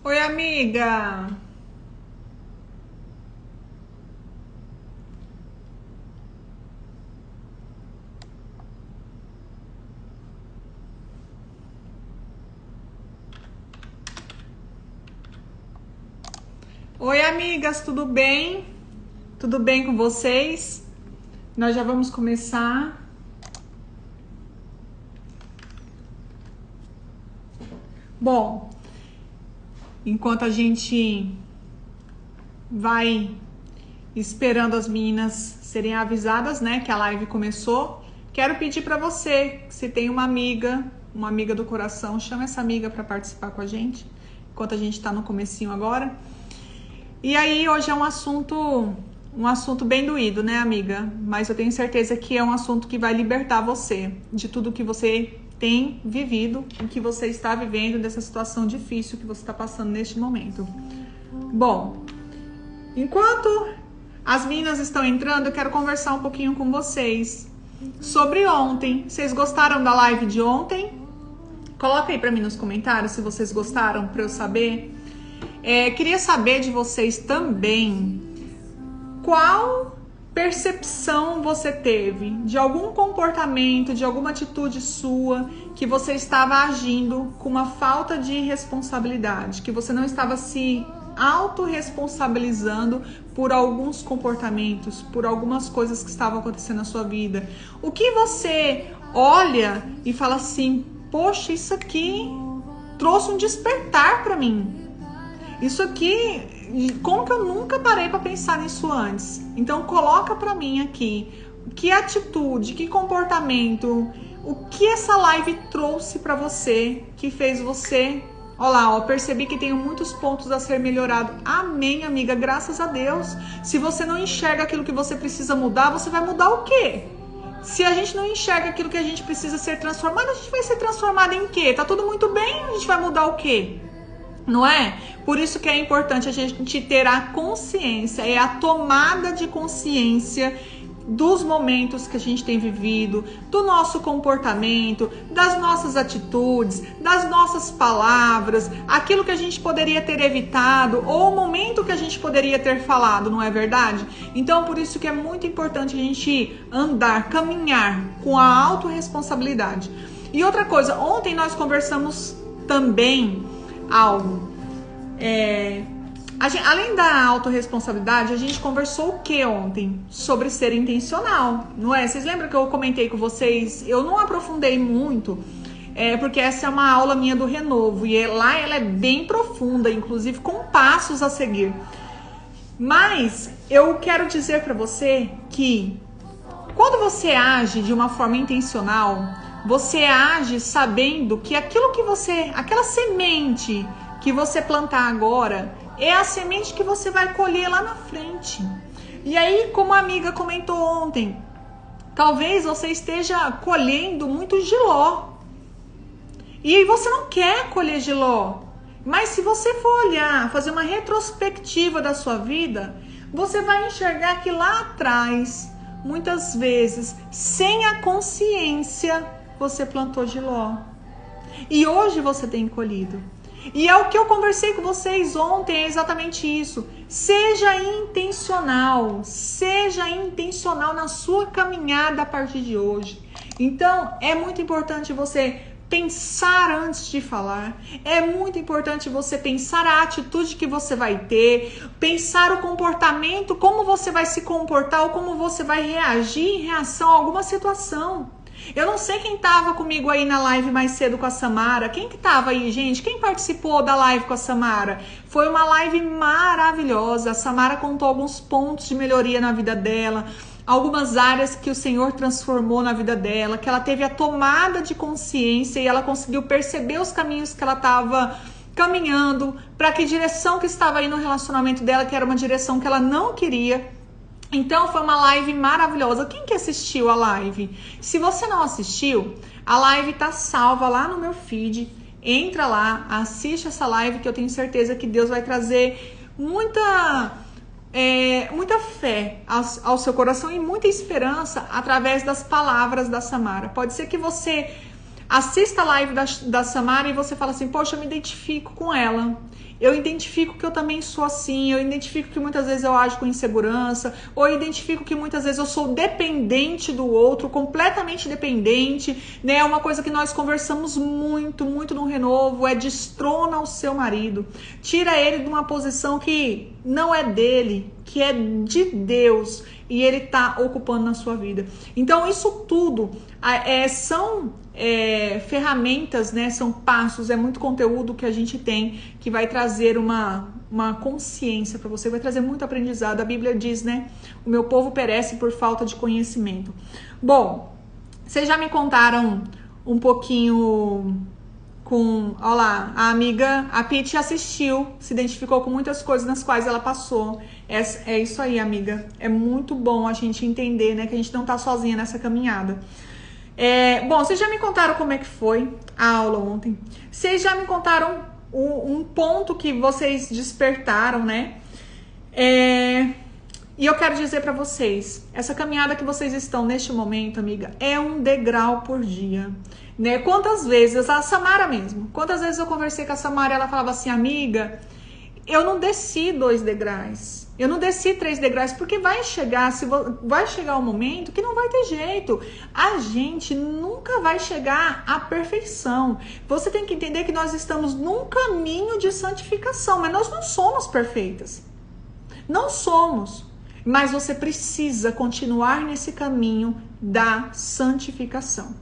Oi, amiga. Oi, amigas, tudo bem? Tudo bem com vocês? Nós já vamos começar. Bom, enquanto a gente vai esperando as meninas serem avisadas, né, que a live começou, quero pedir para você, se tem uma amiga do coração, chama essa amiga para participar com a gente, enquanto a gente tá no comecinho agora. E aí, hoje é um assunto bem doído, né, amiga? Mas eu tenho certeza que é um assunto que vai libertar você de tudo que você tem vivido, o que você está vivendo, dessa situação difícil que você está passando neste momento. Bom, enquanto as meninas estão entrando, eu quero conversar um pouquinho com vocês sobre ontem. Vocês gostaram da live de ontem? Coloca aí para mim nos comentários se vocês gostaram, para eu saber. Queria saber de vocês também qual percepção você teve de algum comportamento, de alguma atitude sua que você estava agindo com uma falta de responsabilidade, que você não estava se autorresponsabilizando por alguns comportamentos, por algumas coisas que estavam acontecendo na sua vida. O que você olha e fala assim, poxa, isso aqui trouxe um despertar para mim. Isso aqui, como que eu nunca parei para pensar nisso antes? Então coloca para mim aqui, que atitude, que comportamento, o que essa live trouxe para você, que fez você... Olha lá, percebi que tenho muitos pontos a ser melhorado. Amém, amiga, graças a Deus. Se você não enxerga aquilo que você precisa mudar, você vai mudar o quê? Se a gente não enxerga aquilo que a gente precisa ser transformado, a gente vai ser transformado em quê? Tá tudo muito bem, a gente vai mudar o quê? Não é? Por isso que é importante a gente ter a consciência, a tomada de consciência dos momentos que a gente tem vivido, do nosso comportamento, das nossas atitudes, das nossas palavras, aquilo que a gente poderia ter evitado ou o momento que a gente poderia ter falado, não é verdade? Então, por isso que é muito importante a gente andar, caminhar com a autorresponsabilidade. E outra coisa, ontem nós conversamos também algo. Além da autorresponsabilidade, a gente conversou o que ontem? Sobre ser intencional, não é? Vocês lembram que eu comentei com vocês? Eu não aprofundei muito, porque essa é uma aula minha do Renovo, e lá ela é bem profunda, inclusive com passos a seguir. Mas eu quero dizer para você que quando você age de uma forma intencional, você age sabendo que aquela semente que você plantar agora é a semente que você vai colher lá na frente. E aí, como a amiga comentou ontem, talvez você esteja colhendo muito jiló. E você não quer colher jiló. Mas se você for olhar, fazer uma retrospectiva da sua vida, você vai enxergar que lá atrás, muitas vezes, sem a consciência, você plantou jiló. E hoje você tem colhido. E é o que eu conversei com vocês ontem, é exatamente isso. Seja intencional na sua caminhada a partir de hoje. Então, é muito importante você pensar antes de falar. É muito importante você pensar a atitude que você vai ter, pensar o comportamento, como você vai se comportar ou como você vai reagir em reação a alguma situação. Eu não sei quem tava comigo aí na live mais cedo com a Samara. Quem que tava aí, gente? Quem participou da live com a Samara? Foi uma live maravilhosa. A Samara contou alguns pontos de melhoria na vida dela, algumas áreas que o Senhor transformou na vida dela, que ela teve a tomada de consciência e ela conseguiu perceber os caminhos que ela estava caminhando, para que direção que estava aí no relacionamento dela, que era uma direção que ela não queria. Então foi uma live maravilhosa. Quem que assistiu a live? Se você não assistiu, a live tá salva lá no meu feed. Entra lá, assiste essa live, que eu tenho certeza que Deus vai trazer muita fé ao seu coração e muita esperança através das palavras da Samara. Pode ser que você assista a live da Samara e você fala assim, poxa, eu me identifico com ela. eu identifico que eu também sou assim, eu identifico que muitas vezes eu ajo com insegurança, ou eu identifico que muitas vezes eu sou dependente do outro, completamente dependente, né? Uma coisa que nós conversamos muito no Renovo é destrona o seu marido, tira ele de uma posição que não é dele, que é de Deus, e ele tá ocupando na sua vida. Então isso tudo são ferramentas, né? São passos, é muito conteúdo que a gente tem que vai trazer uma consciência para você, vai trazer muito aprendizado. A Bíblia diz, né? O meu povo perece por falta de conhecimento. Bom, vocês já me contaram um pouquinho olha lá, a amiga, a Pete assistiu, se identificou com muitas coisas nas quais ela passou. É isso aí, amiga. É muito bom a gente entender, né, que a gente não tá sozinha nessa caminhada. Bom, vocês já me contaram como é que foi a aula ontem. Vocês já me contaram um ponto que vocês despertaram, né? E eu quero dizer pra vocês, essa caminhada que vocês estão neste momento, amiga, é um degrau por dia, né? Quantas vezes, a Samara mesmo, quantas vezes eu conversei com a Samara, ela falava assim, amiga, eu não desci 2 degraus, eu não desci 3 degraus, porque vai chegar um momento que não vai ter jeito. A gente nunca vai chegar à perfeição. Você tem que entender que nós estamos num caminho de santificação, mas nós não somos perfeitas. Não somos. Mas você precisa continuar nesse caminho da santificação.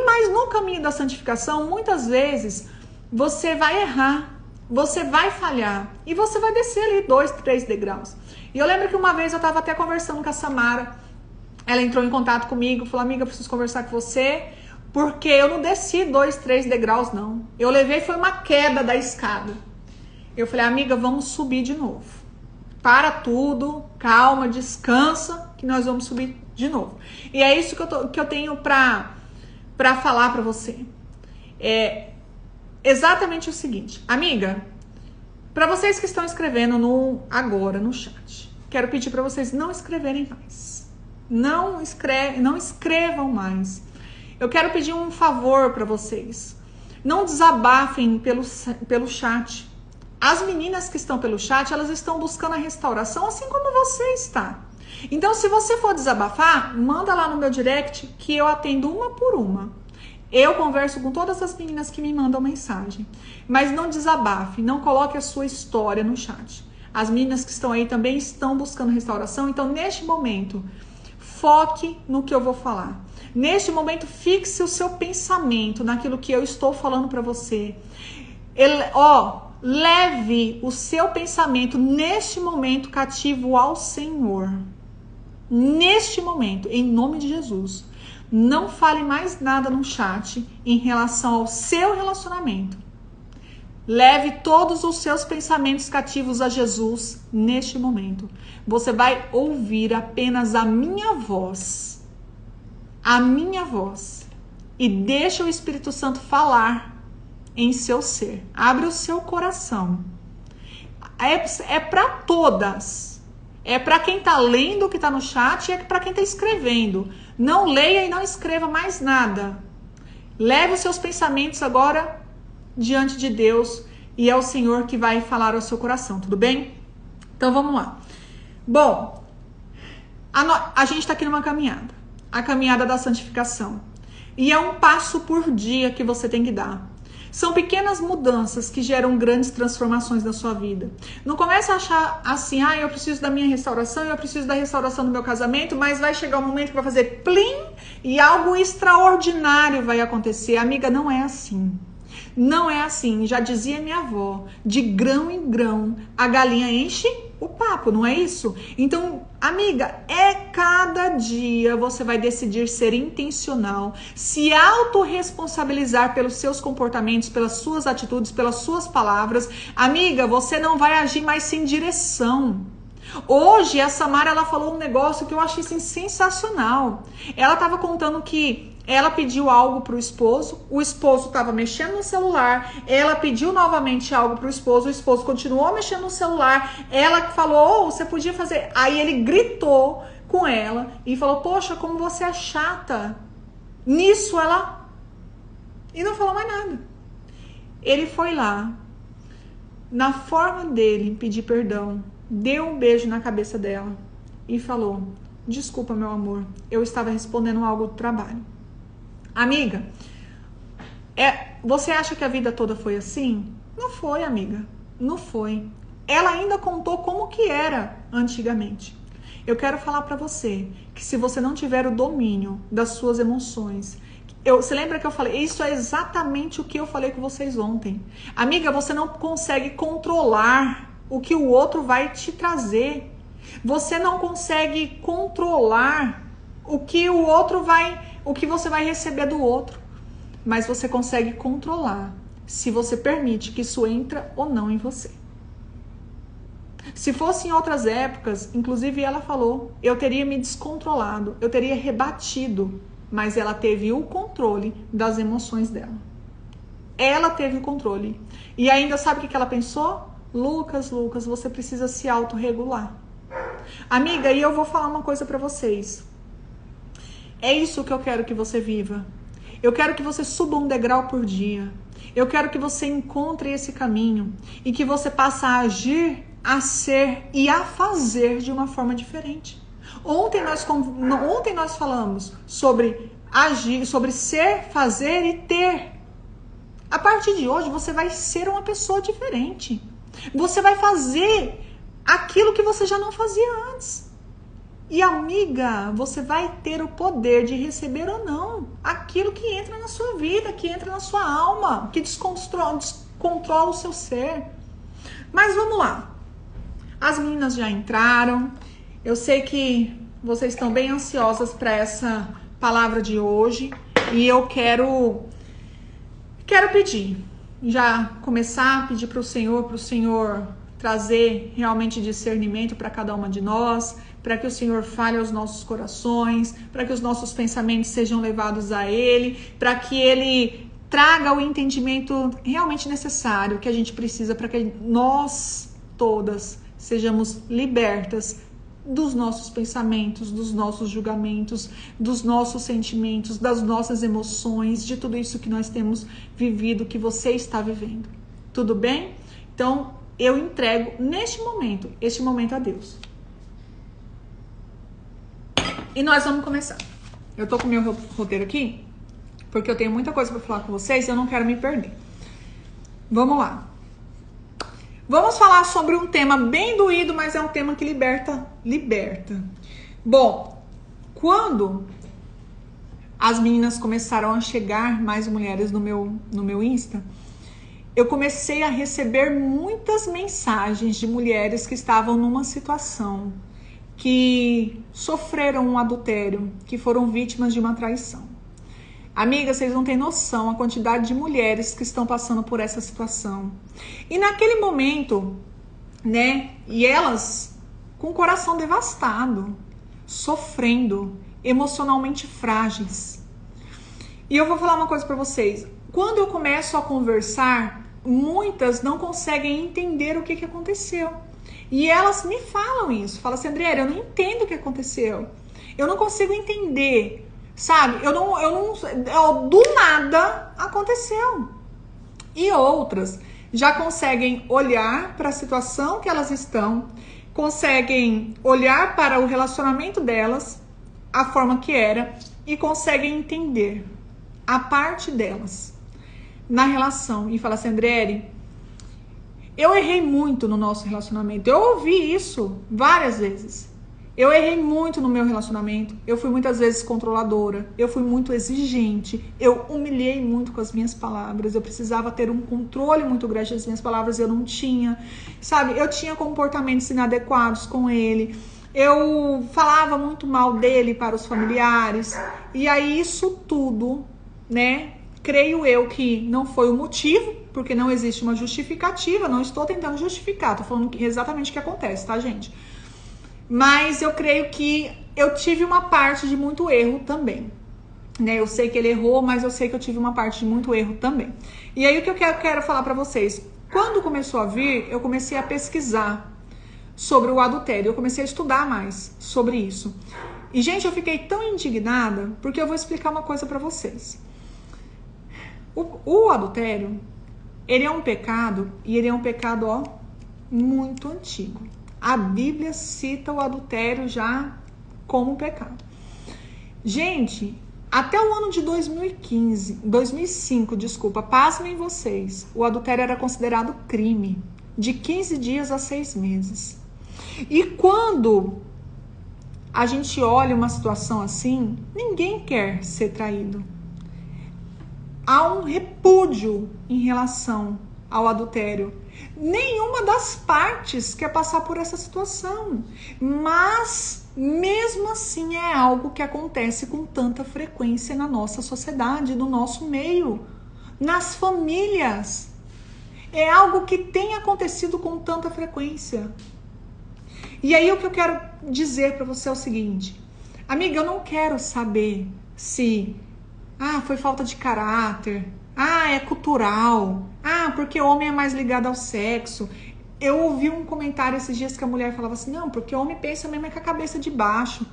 Mas no caminho da santificação, muitas vezes, você vai errar. Você vai falhar e você vai descer ali 2, 3 degraus. E eu lembro que uma vez eu estava até conversando com a Samara, ela entrou em contato comigo, falou, amiga, eu preciso conversar com você, porque eu não desci 2, 3 degraus, não. Eu levei, foi uma queda da escada. Eu falei, amiga, vamos subir de novo. Para tudo, calma, descansa, que nós vamos subir de novo. E é isso que eu tenho pra falar pra você. Exatamente o seguinte, amiga, para vocês que estão escrevendo agora no chat, quero pedir para vocês não escreverem mais. Não escrevam mais. Eu quero pedir um favor para vocês. Não desabafem pelo chat. As meninas que estão pelo chat, elas estão buscando a restauração assim como você está. Então, se você for desabafar, manda lá no meu direct que eu atendo uma por uma. Eu converso com todas as meninas que me mandam mensagem. Mas não desabafe, não coloque a sua história no chat. As meninas que estão aí também estão buscando restauração. Então, neste momento, foque no que eu vou falar. Neste momento, fixe o seu pensamento naquilo que eu estou falando para você. Leve o seu pensamento neste momento cativo ao Senhor. Neste momento, em nome de Jesus. Não fale mais nada no chat em relação ao seu relacionamento. Leve todos os seus pensamentos cativos a Jesus neste momento. Você vai ouvir apenas a minha voz. A minha voz. E deixa o Espírito Santo falar em seu ser. Abre o seu coração. É para todas. É para quem tá lendo o que tá no chat e é para quem tá escrevendo. Não leia e não escreva mais nada. Leve os seus pensamentos agora diante de Deus e é o Senhor que vai falar ao seu coração, tudo bem? Então vamos lá. Bom, a gente está aqui numa caminhada, a caminhada da santificação. E é um passo por dia que você tem que dar. São pequenas mudanças que geram grandes transformações na sua vida. Não comece a achar assim, eu preciso da minha restauração, eu preciso da restauração do meu casamento, mas vai chegar um momento que vai fazer plim e algo extraordinário vai acontecer. Amiga, não é assim. Não é assim. Já dizia minha avó, de grão em grão, a galinha enche o papo, não é isso? Então, amiga, cada dia você vai decidir ser intencional, se autorresponsabilizar pelos seus comportamentos, pelas suas atitudes, pelas suas palavras. Amiga, você não vai agir mais sem direção. Hoje, a Samara, ela falou um negócio que eu achei assim, sensacional. Ela estava contando que ela pediu algo pro esposo, o esposo estava mexendo no celular, ela pediu novamente algo pro esposo, o esposo continuou mexendo no celular, ela falou, você podia fazer... Aí ele gritou com ela e falou, poxa, como você é chata. Nisso ela... E não falou mais nada. Ele foi lá, na forma dele pedir perdão, deu um beijo na cabeça dela e falou: desculpa, meu amor, eu estava respondendo algo do trabalho. Amiga, você acha que a vida toda foi assim? Não foi, amiga, não foi. Ela ainda contou como que era antigamente. Eu quero falar pra você que se você não tiver o domínio das suas emoções, você lembra que eu falei? Isso é exatamente o que eu falei com vocês ontem. Amiga, você não consegue controlar o que o outro vai te trazer. Você não consegue controlar o que o outro o que você vai receber do outro. Mas você consegue controlar se você permite que isso entra ou não em você. Se fosse em outras épocas, inclusive ela falou, eu teria me descontrolado, eu teria rebatido, mas ela teve o controle das emoções dela. Ela teve o controle. E ainda sabe o que ela pensou? Lucas, você precisa se autorregular. Amiga, e eu vou falar uma coisa pra vocês. É isso que eu quero que você viva. Eu quero que você suba um degrau por dia. Eu quero que você encontre esse caminho e que você passe a agir, a ser e a fazer de uma forma diferente. Ontem nós falamos sobre agir, sobre ser, fazer e ter. A partir de hoje você vai ser uma pessoa diferente. Você vai fazer aquilo que você já não fazia antes. E amiga, você vai ter o poder de receber ou não aquilo que entra na sua vida, que entra na sua alma, que descontrola o seu ser. Mas vamos lá. As meninas já entraram. Eu sei que vocês estão bem ansiosas para essa palavra de hoje. E eu quero pedir, já começar a pedir para o Senhor trazer realmente discernimento para cada uma de nós, para que o Senhor fale aos nossos corações, para que os nossos pensamentos sejam levados a Ele, para que Ele traga o entendimento realmente necessário que a gente precisa para que nós todas sejamos libertas dos nossos pensamentos, dos nossos julgamentos, dos nossos sentimentos, das nossas emoções, de tudo isso que nós temos vivido, que você está vivendo. Tudo bem? Então, eu entrego este momento a Deus. E nós vamos começar. Eu tô com o meu roteiro aqui, porque eu tenho muita coisa para falar com vocês e eu não quero me perder. Vamos lá. Vamos falar sobre um tema bem doído, mas é um tema que liberta. Bom, quando as meninas começaram a chegar, mais mulheres no meu Insta, eu comecei a receber muitas mensagens de mulheres que estavam numa situação, que sofreram um adultério, que foram vítimas de uma traição. Amiga, vocês não têm noção a quantidade de mulheres que estão passando por essa situação. E naquele momento, né, e elas com o coração devastado, sofrendo, emocionalmente frágeis. E eu vou falar uma coisa pra vocês. Quando eu começo a conversar, muitas não conseguem entender o que aconteceu. E elas me falam isso. Falam assim, Andréia, eu não entendo o que aconteceu. Eu não consigo entender. Sabe, do nada aconteceu. E outras já conseguem olhar para a situação que elas estão, conseguem olhar para o relacionamento delas, a forma que era, e conseguem entender a parte delas na relação. E falar assim, Andréia, eu errei muito no nosso relacionamento. Eu ouvi isso várias vezes. Eu errei muito no meu relacionamento, eu fui muitas vezes controladora, eu fui muito exigente, eu humilhei muito com as minhas palavras, eu precisava ter um controle muito grande das minhas palavras, eu não tinha, sabe? Eu tinha comportamentos inadequados com ele, eu falava muito mal dele para os familiares, e aí isso tudo, né? Creio eu que não foi o motivo, porque não existe uma justificativa, não estou tentando justificar, tô falando exatamente o que acontece, tá, gente? Mas eu creio que eu tive uma parte de muito erro também, né? Eu sei que ele errou, mas eu sei que eu tive uma parte de muito erro também. E aí o que eu quero falar pra vocês, quando começou a vir, eu comecei a pesquisar sobre o adultério, eu comecei a estudar mais sobre isso. E gente, eu fiquei tão indignada, porque eu vou explicar uma coisa pra vocês. O adultério, Ele é um pecado, e ele é um pecado, ó, muito antigo. A Bíblia cita o adultério já como pecado. Gente, até o ano de 2005, pasmem vocês, o adultério era considerado crime, de 15 dias a 6 meses. E quando a gente olha uma situação assim, ninguém quer ser traído. Há um repúdio em relação ao adultério. Nenhuma das partes quer passar por essa situação. Mas, mesmo assim, é algo que acontece com tanta frequência na nossa sociedade, no nosso meio, nas famílias. É algo que tem acontecido com tanta frequência. E aí o que eu quero dizer para você é o seguinte: amiga, eu não quero saber se foi falta de caráter, é cultural, porque o homem é mais ligado ao sexo. Eu ouvi um comentário esses dias que a mulher falava assim, não, porque o homem pensa mesmo com a cabeça de baixo.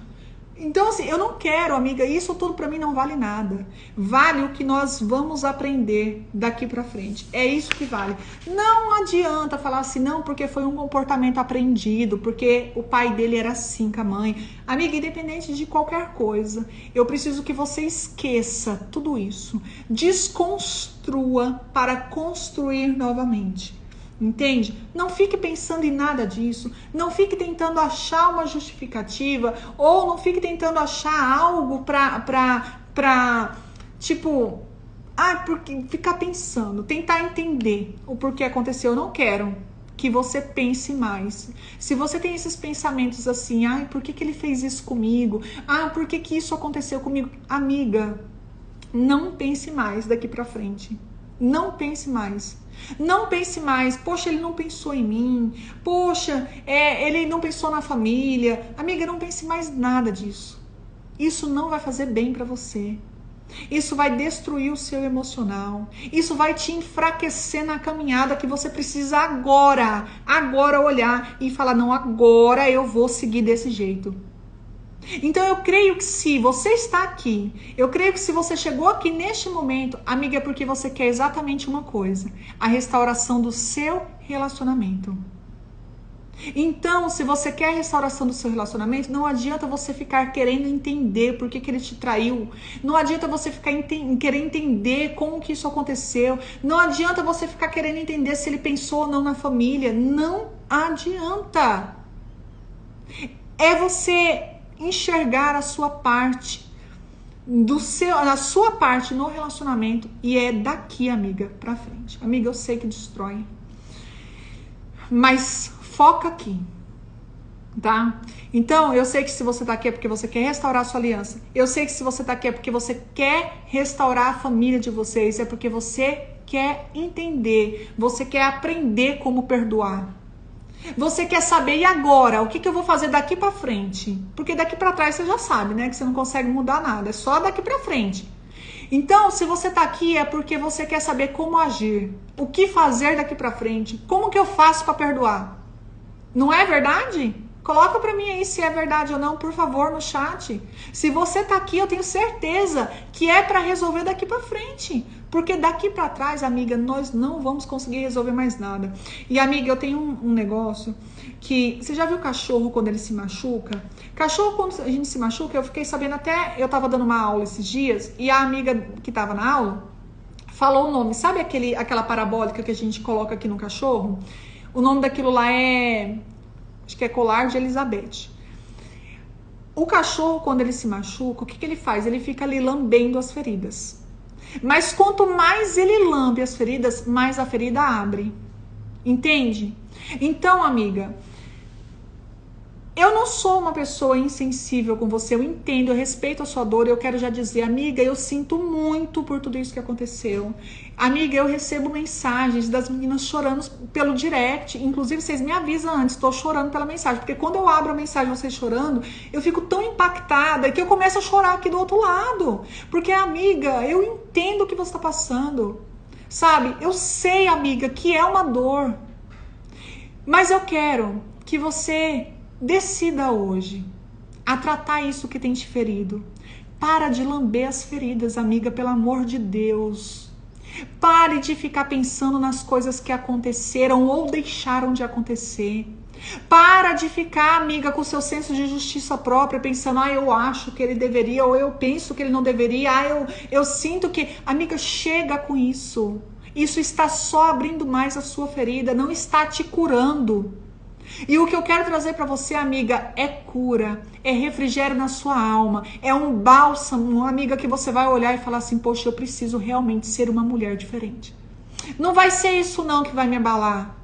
Então, assim, eu não quero, amiga, isso tudo pra mim não vale nada. Vale o que nós vamos aprender daqui pra frente. É isso que vale. Não adianta falar assim, não, porque foi um comportamento aprendido, porque o pai dele era assim com a mãe. Amiga, independente de qualquer coisa, eu preciso que você esqueça tudo isso. Desconstrua para construir novamente. Entende? Não fique pensando em nada disso, não fique tentando achar uma justificativa, ou não fique tentando achar algo porque ficar pensando, tentar entender o porquê aconteceu. Eu não quero que você pense mais. Se você tem esses pensamentos assim, por que ele fez isso comigo? Por que isso aconteceu comigo? Amiga, não pense mais daqui pra frente. Não pense mais. Não pense mais, poxa, ele não pensou em mim, poxa, ele não pensou na família. Amiga, não pense mais nada disso. Isso não vai fazer bem pra você. Isso vai destruir o seu emocional. Isso vai te enfraquecer na caminhada que você precisa agora olhar e falar, não, agora eu vou seguir desse jeito. Então eu creio que se você está aqui, eu creio que se você chegou aqui neste momento, amiga, é porque você quer exatamente uma coisa: a restauração do seu relacionamento. Então, se você quer a restauração do seu relacionamento, não adianta você ficar querendo entender por que ele te traiu. Não adianta você ficar querer entender como que isso aconteceu. Não adianta você ficar querendo entender se ele pensou ou não na família. Não adianta. É você enxergar a sua parte a sua parte no relacionamento, e é daqui, amiga, pra frente. Amiga, eu sei que destrói, mas foca aqui, tá? Então, eu sei que se você tá aqui é porque você quer restaurar a sua aliança. Eu sei que se você tá aqui é porque você quer restaurar a família de vocês, é porque você quer entender, você quer aprender como perdoar. Você quer saber, e agora? O que eu vou fazer daqui pra frente? Porque daqui pra trás você já sabe, né? Que você não consegue mudar nada. É só daqui pra frente. Então, se você tá aqui, é porque você quer saber como agir. O que fazer daqui pra frente? Como que eu faço pra perdoar? Não é verdade? Coloca pra mim aí se é verdade ou não, por favor, no chat. Se você tá aqui, eu tenho certeza que é pra resolver daqui pra frente. Porque daqui pra trás, amiga, nós não vamos conseguir resolver mais nada. E, amiga, eu tenho um negócio que... Você já viu cachorro quando ele se machuca? Cachorro, quando a gente se machuca, eu fiquei sabendo até... Eu tava dando uma aula esses dias e a amiga que tava na aula falou o nome. Sabe aquela parabólica que a gente coloca aqui no cachorro? O nome daquilo lá é... Acho que é colar de Elizabeth. O cachorro, quando ele se machuca, o que ele faz? Ele fica ali lambendo as feridas. Mas quanto mais ele lambe as feridas, mais a ferida abre. Entende? Então, amiga, eu não sou uma pessoa insensível com você. Eu entendo, eu respeito a sua dor. Eu quero já dizer, amiga, eu sinto muito por tudo isso que aconteceu. Amiga, eu recebo mensagens das meninas chorando pelo direct. Inclusive, vocês me avisam antes, estou chorando pela mensagem. Porque quando eu abro a mensagem, vocês chorando, eu fico tão impactada que eu começo a chorar aqui do outro lado. Porque, amiga, eu entendo o que você está passando. Sabe? Eu sei, amiga, que é uma dor. Mas eu quero que você decida hoje a tratar isso que tem te ferido. Para de lamber as feridas, amiga, pelo amor de Deus. Pare de ficar pensando nas coisas que aconteceram ou deixaram de acontecer. Para de ficar, amiga, com o seu senso de justiça própria, pensando, eu acho que ele deveria, ou eu penso que ele não deveria, eu sinto que... Amiga, chega com isso. Isso está só abrindo mais a sua ferida, não está te curando. E o que eu quero trazer para você, amiga, é cura, é refrigério na sua alma, é um bálsamo, uma amiga que você vai olhar e falar assim, poxa, eu preciso realmente ser uma mulher diferente. Não vai ser isso não que vai me abalar.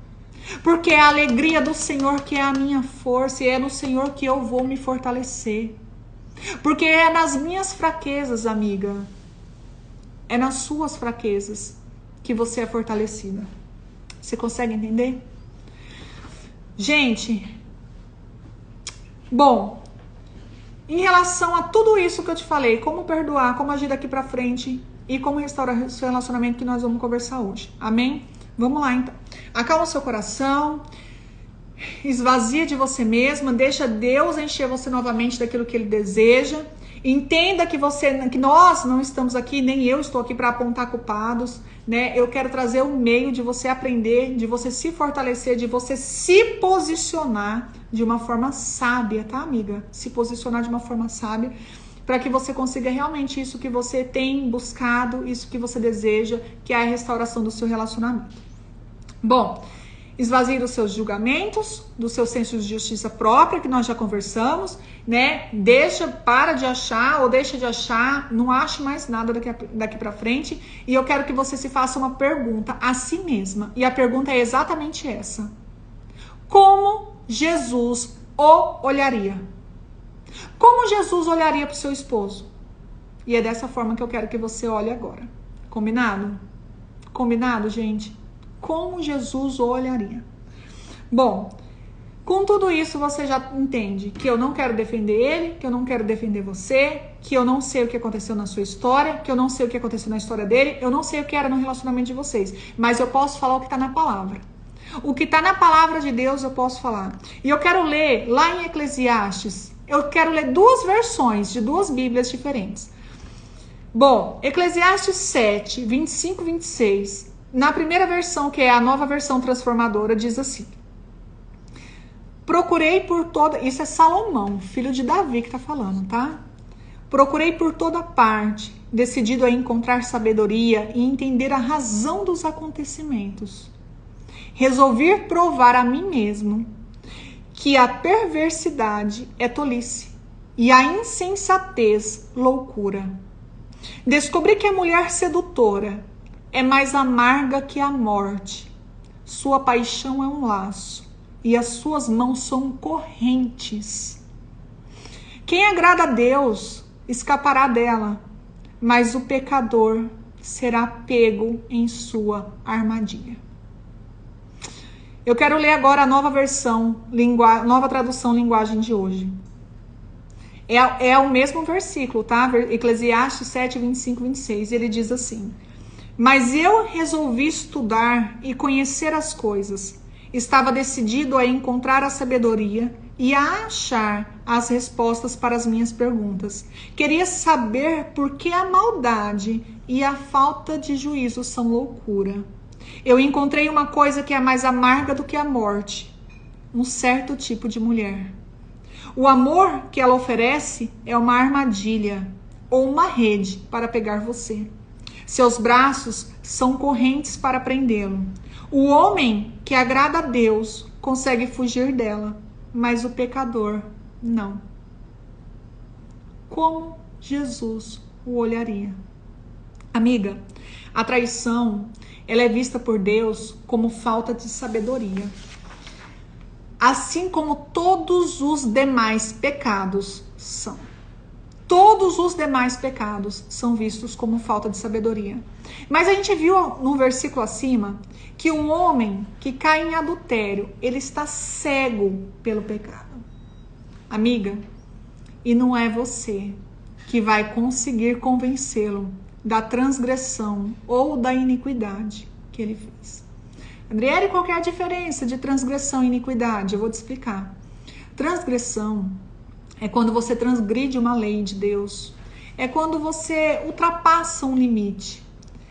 Porque é a alegria do Senhor que é a minha força, e é no Senhor que eu vou me fortalecer. Porque é nas minhas fraquezas, amiga, é nas suas fraquezas que você é fortalecida. Você consegue entender? Gente, bom, em relação a tudo isso que eu te falei, como perdoar, como agir daqui pra frente e como restaurar o seu relacionamento, que nós vamos conversar hoje. Amém? Vamos lá, então. Acalma o seu coração, esvazia de você mesma, deixa Deus encher você novamente daquilo que Ele deseja. Entenda que nós não estamos aqui, nem eu estou aqui para apontar culpados, né? Eu quero trazer um meio de você aprender, de você se fortalecer, de você se posicionar de uma forma sábia, tá, amiga? Se posicionar de uma forma sábia, para que você consiga realmente isso que você tem buscado, isso que você deseja, que é a restauração do seu relacionamento. Bom, esvazie dos seus julgamentos, do seu senso de justiça própria, que nós já conversamos, né? Para de achar ou deixa de achar, não ache mais nada daqui pra frente. E eu quero que você se faça uma pergunta a si mesma. E a pergunta é exatamente essa: como Jesus o olharia? Como Jesus olharia pro seu esposo? E é dessa forma que eu quero que você olhe agora. Combinado? Combinado, gente? Como Jesus o olharia? Bom, com tudo isso você já entende que eu não quero defender ele, que eu não quero defender você, que eu não sei o que aconteceu na sua história, que eu não sei o que aconteceu na história dele, eu não sei o que era no relacionamento de vocês, mas eu posso falar o que está na palavra. O que está na palavra de Deus eu posso falar. E eu quero ler lá em Eclesiastes, eu quero ler duas versões de duas Bíblias diferentes. Bom, Eclesiastes 7, 25 e 26, na primeira versão, que é a nova versão transformadora, diz assim: procurei por toda... Isso é Salomão, filho de Davi que tá falando, tá? Procurei por toda parte, decidido a encontrar sabedoria e entender a razão dos acontecimentos. Resolvi provar a mim mesmo que a perversidade é tolice e a insensatez loucura. Descobri que a mulher sedutora é mais amarga que a morte. Sua paixão é um laço e as suas mãos são correntes. Quem agrada a Deus escapará dela, mas o pecador será pego em sua armadilha. Eu quero ler agora a nova versão, nova tradução linguagem de hoje. É o mesmo versículo, tá? Eclesiastes 7, 25 e 26. Ele diz assim: mas eu resolvi estudar e conhecer as coisas. Estava decidido a encontrar a sabedoria e a achar as respostas para as minhas perguntas. Queria saber por que a maldade e a falta de juízo são loucura. Eu encontrei uma coisa que é mais amarga do que a morte: um certo tipo de mulher. O amor que ela oferece é uma armadilha ou uma rede para pegar você. Seus braços são correntes para prendê-lo. O homem que agrada a Deus consegue fugir dela, mas o pecador não. Como Jesus o olharia? Amiga, a traição, ela é vista por Deus como falta de sabedoria. Assim como todos os demais pecados são. Todos os demais pecados são vistos como falta de sabedoria. Mas a gente viu no versículo acima que um homem que cai em adultério, ele está cego pelo pecado. Amiga, e não é você que vai conseguir convencê-lo da transgressão ou da iniquidade que ele fez. Adriele, qual que é a diferença de transgressão e iniquidade? Eu vou te explicar. Transgressão é quando você transgride uma lei de Deus. É quando você ultrapassa um limite.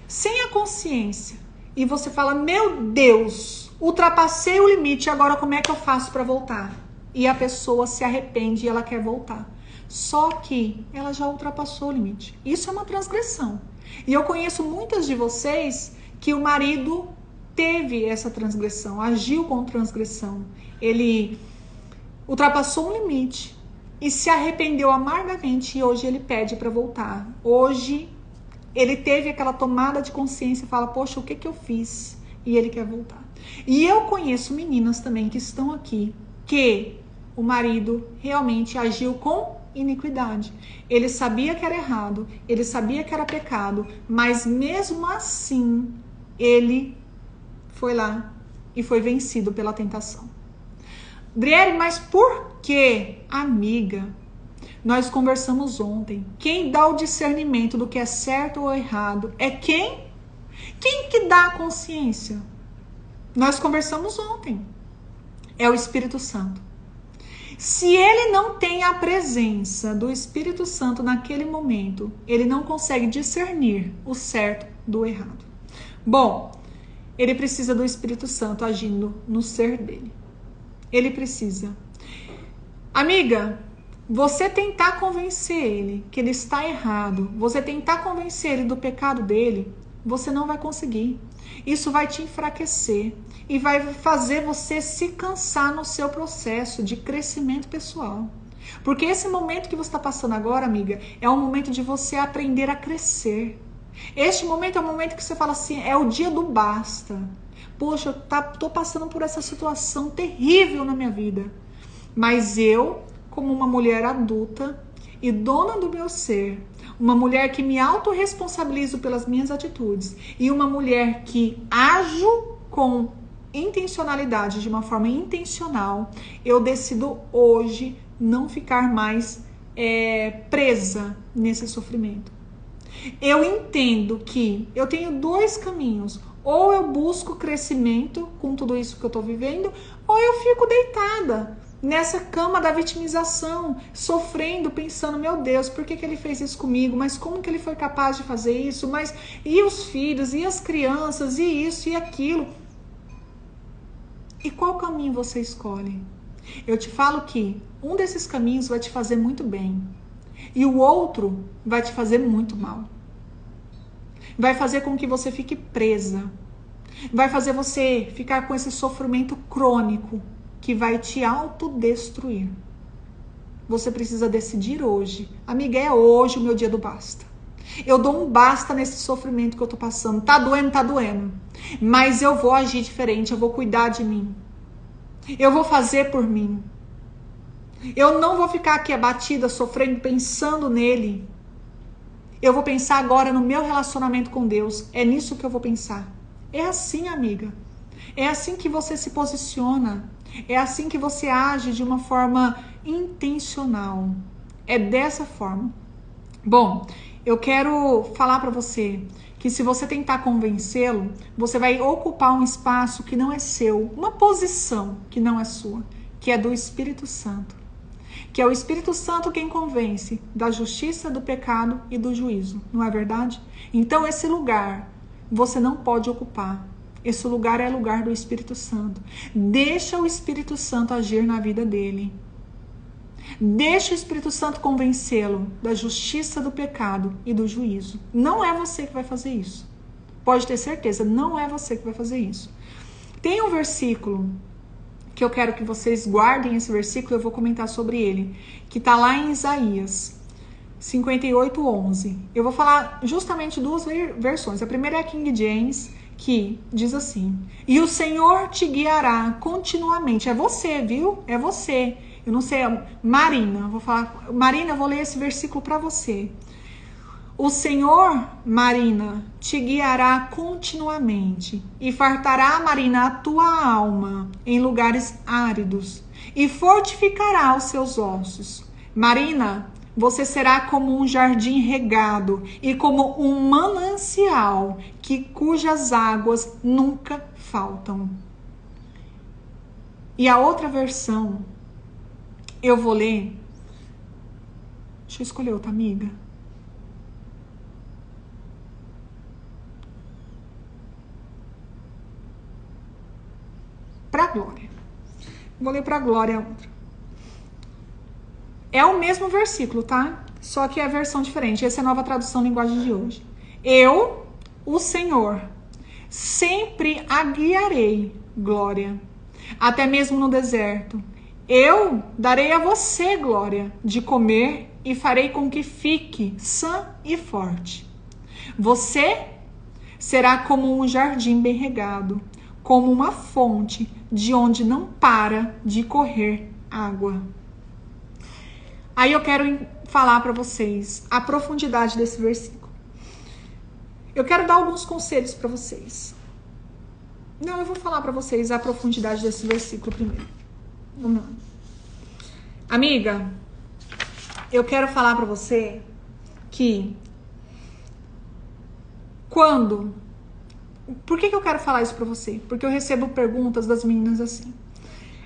sem a consciência, e você fala, meu Deus, ultrapassei o limite, agora como é que eu faço para voltar? E a pessoa se arrepende e ela quer voltar. Só que ela já ultrapassou o limite. Isso é uma transgressão. E eu conheço muitas de vocês que o marido teve essa transgressão, agiu com transgressão. Ele ultrapassou um limite e se arrependeu amargamente e hoje ele pede para voltar. Hoje ele teve aquela tomada de consciência e fala, poxa, o que que eu fiz? E ele quer voltar. E eu conheço meninas também que estão aqui, que o marido realmente agiu com iniquidade. Ele sabia que era errado, ele sabia que era pecado, mas mesmo assim, ele foi lá e foi vencido pela tentação. Adriele, mas por que, amiga? Nós conversamos ontem. Quem dá o discernimento do que é certo ou errado é quem? Quem que dá a consciência? Nós conversamos ontem. É o Espírito Santo. Se ele não tem a presença do Espírito Santo naquele momento, ele não consegue discernir o certo do errado. Bom, ele precisa do Espírito Santo agindo no ser dele. Ele precisa. Amiga, você tentar convencer ele que ele está errado, você tentar convencer ele do pecado dele, você não vai conseguir. Isso vai te enfraquecer e vai fazer você se cansar no seu processo de crescimento pessoal. Porque esse momento que você está passando agora, amiga, é um momento de você aprender a crescer. Este momento é o momento que você fala assim, é o dia do basta. Poxa, eu tô passando por essa situação terrível na minha vida. Mas eu, como uma mulher adulta e dona do meu ser, uma mulher que me autorresponsabilizo pelas minhas atitudes e uma mulher que ajo com intencionalidade, de uma forma intencional, eu decido hoje não ficar mais presa nesse sofrimento. Eu entendo que eu tenho dois caminhos. Ou eu busco crescimento com tudo isso que eu tô vivendo, ou eu fico deitada nessa cama da vitimização, sofrendo, pensando, meu Deus, por que que ele fez isso comigo? Mas como que ele foi capaz de fazer isso? Mas e os filhos, e as crianças, e isso, e aquilo? E qual caminho você escolhe? Eu te falo que um desses caminhos vai te fazer muito bem, e o outro vai te fazer muito mal. Vai fazer com que você fique presa. Vai fazer você ficar com esse sofrimento crônico que vai te autodestruir. Você precisa decidir hoje. Amiga, é hoje o meu dia do basta. Eu dou um basta nesse sofrimento que eu tô passando. Tá doendo, tá doendo. Mas eu vou agir diferente, eu vou cuidar de mim. Eu vou fazer por mim. Eu não vou ficar aqui abatida, sofrendo, pensando nele. Eu vou pensar agora no meu relacionamento com Deus. É nisso que eu vou pensar. É assim, amiga. É assim que você se posiciona. É assim que você age de uma forma intencional. É dessa forma. Bom, eu quero falar para você que se você tentar convencê-lo, você vai ocupar um espaço que não é seu, uma posição que não é sua, que é do Espírito Santo. Que é o Espírito Santo quem convence da justiça, do pecado e do juízo, não é verdade? Então esse lugar você não pode ocupar. Esse lugar é lugar do Espírito Santo. Deixa o Espírito Santo agir na vida dele. Deixa o Espírito Santo convencê-lo da justiça, do pecado e do juízo. Não é você que vai fazer isso. Pode ter certeza, não é você que vai fazer isso. Tem um versículo que eu quero que vocês guardem esse versículo, eu vou comentar sobre ele, que está lá em Isaías 58:11. Eu vou falar justamente duas versões. A primeira é a King James, que diz assim: e o Senhor te guiará continuamente. É você, viu? É você. Eu não sei, Marina, vou falar, Marina, eu vou ler esse versículo para você. O Senhor, Marina, te guiará continuamente e fartará, Marina, a tua alma em lugares áridos e fortificará os seus ossos. Marina, você será como um jardim regado e como um manancial cujas águas nunca faltam. E a outra versão, eu vou ler. Deixa eu escolher outra, amiga. para Glória. Vou ler para Glória outra. É o mesmo versículo, tá? Só que é a versão diferente. Essa é a Nova Tradução Linguagem de hoje. Eu, o Senhor, sempre a guiarei, Glória, até mesmo no deserto. Eu darei a você, Glória, de comer e farei com que fique sã e forte. Você será como um jardim bem regado, como uma fonte de onde não para de correr água. Aí eu quero falar para vocês a profundidade desse versículo. Eu quero dar alguns conselhos para vocês. Não, eu vou falar para vocês a profundidade desse versículo primeiro. Vamos lá. Amiga, eu quero falar para você que quando... Por que eu quero falar isso para você? Porque eu recebo perguntas das meninas assim.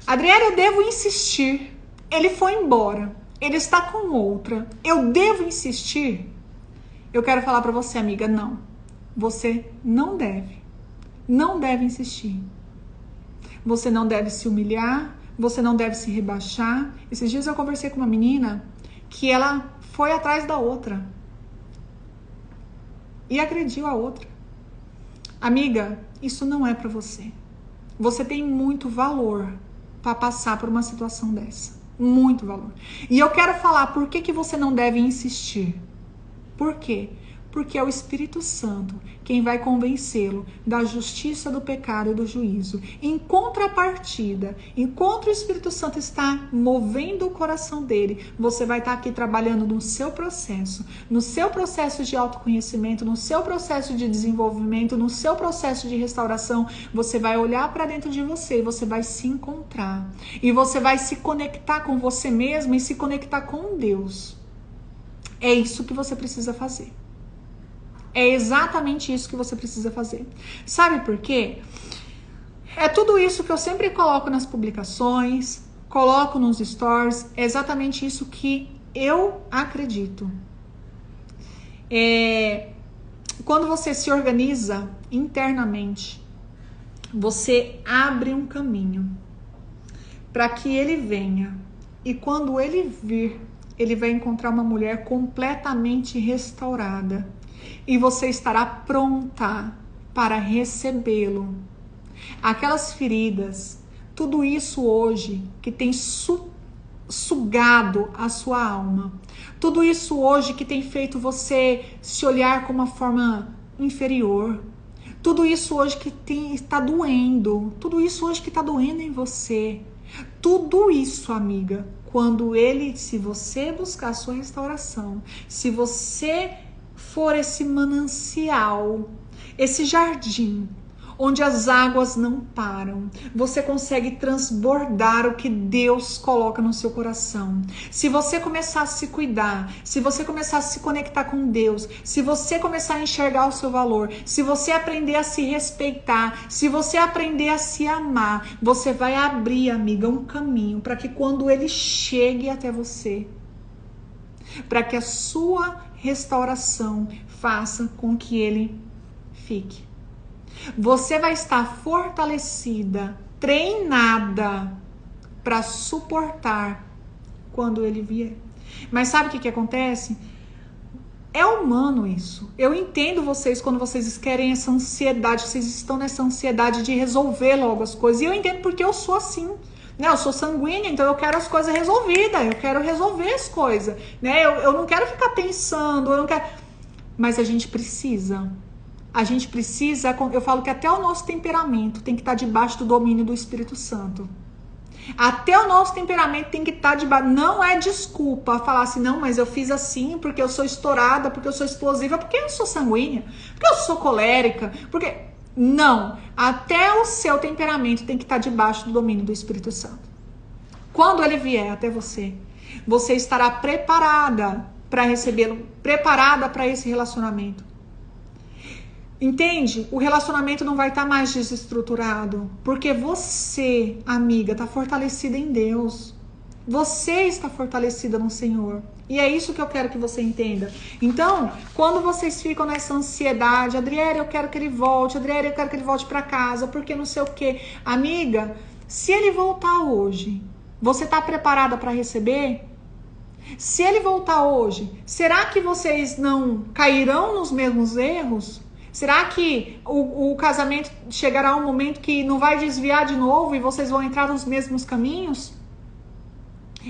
Adriana, eu devo insistir. Ele foi embora. Ele está com outra. Eu devo insistir? Eu quero falar para você, amiga, não. Você não deve. Não deve insistir. Você não deve se humilhar. Você não deve se rebaixar. Esses dias eu conversei com uma menina que ela foi atrás da outra. E agrediu a outra. Amiga, isso não é para você. Você tem muito valor para passar por uma situação dessa. Muito valor. E eu quero falar por que você não deve insistir. Por quê? Porque é o Espírito Santo quem vai convencê-lo da justiça, do pecado e do juízo. Em contrapartida, enquanto o Espírito Santo está movendo o coração dele, você vai estar aqui trabalhando no seu processo de autoconhecimento, no seu processo de desenvolvimento, no seu processo de restauração. Você vai olhar para dentro de você e você vai se encontrar. E você vai se conectar com você mesmo e se conectar com Deus. É isso que você precisa fazer. É exatamente isso que você precisa fazer. Sabe por quê? É tudo isso que eu sempre coloco nas publicações, coloco nos stories. É exatamente isso que eu acredito. Quando você se organiza internamente, você abre um caminho para que ele venha. E quando ele vir, ele vai encontrar uma mulher completamente restaurada. E você estará pronta para recebê-lo. Aquelas feridas, tudo isso hoje que tem sugado a sua alma, tudo isso hoje que tem feito você se olhar com uma forma inferior, tudo isso hoje que está doendo, tudo isso hoje que está doendo em você, tudo isso, amiga, se você buscar a sua restauração, se você for esse manancial, esse jardim, onde as águas não param, você consegue transbordar o que Deus coloca no seu coração. Se você começar a se cuidar, se você começar a se conectar com Deus, se você começar a enxergar o seu valor, se você aprender a se respeitar, se você aprender a se amar, você vai abrir, amiga, um caminho para que quando ele chegue até você, para que a sua restauração faça com que ele fique. Você vai estar fortalecida, treinada para suportar quando ele vier. Mas sabe o que acontece? É humano isso. Eu entendo vocês quando vocês querem essa ansiedade, vocês estão nessa ansiedade de resolver logo as coisas. E eu entendo porque eu sou assim. Eu sou sanguínea, então eu quero as coisas resolvidas, eu quero resolver as coisas, né? Eu não quero ficar pensando, eu não quero... Mas a gente precisa, eu falo que até o nosso temperamento tem que estar debaixo do domínio do Espírito Santo. Até o nosso temperamento tem que estar debaixo, não é desculpa falar assim, não, mas eu fiz assim porque eu sou estourada, porque eu sou explosiva, porque eu sou sanguínea, porque eu sou colérica, porque... Não, até o seu temperamento tem que estar debaixo do domínio do Espírito Santo. Quando ele vier até você, você estará preparada para recebê-lo, preparada para esse relacionamento. Entende? O relacionamento não vai estar mais desestruturado, porque você, amiga, está fortalecida em Deus. Você está fortalecida no Senhor. E é isso que eu quero que você entenda. Então, quando vocês ficam nessa ansiedade, Adriana, eu quero que ele volte, Adriana, eu quero que ele volte para casa, porque não sei o quê. Amiga, se ele voltar hoje, você tá preparada para receber? Se ele voltar hoje, será que vocês não cairão nos mesmos erros? Será que o casamento chegará a um momento que não vai desviar de novo e vocês vão entrar nos mesmos caminhos?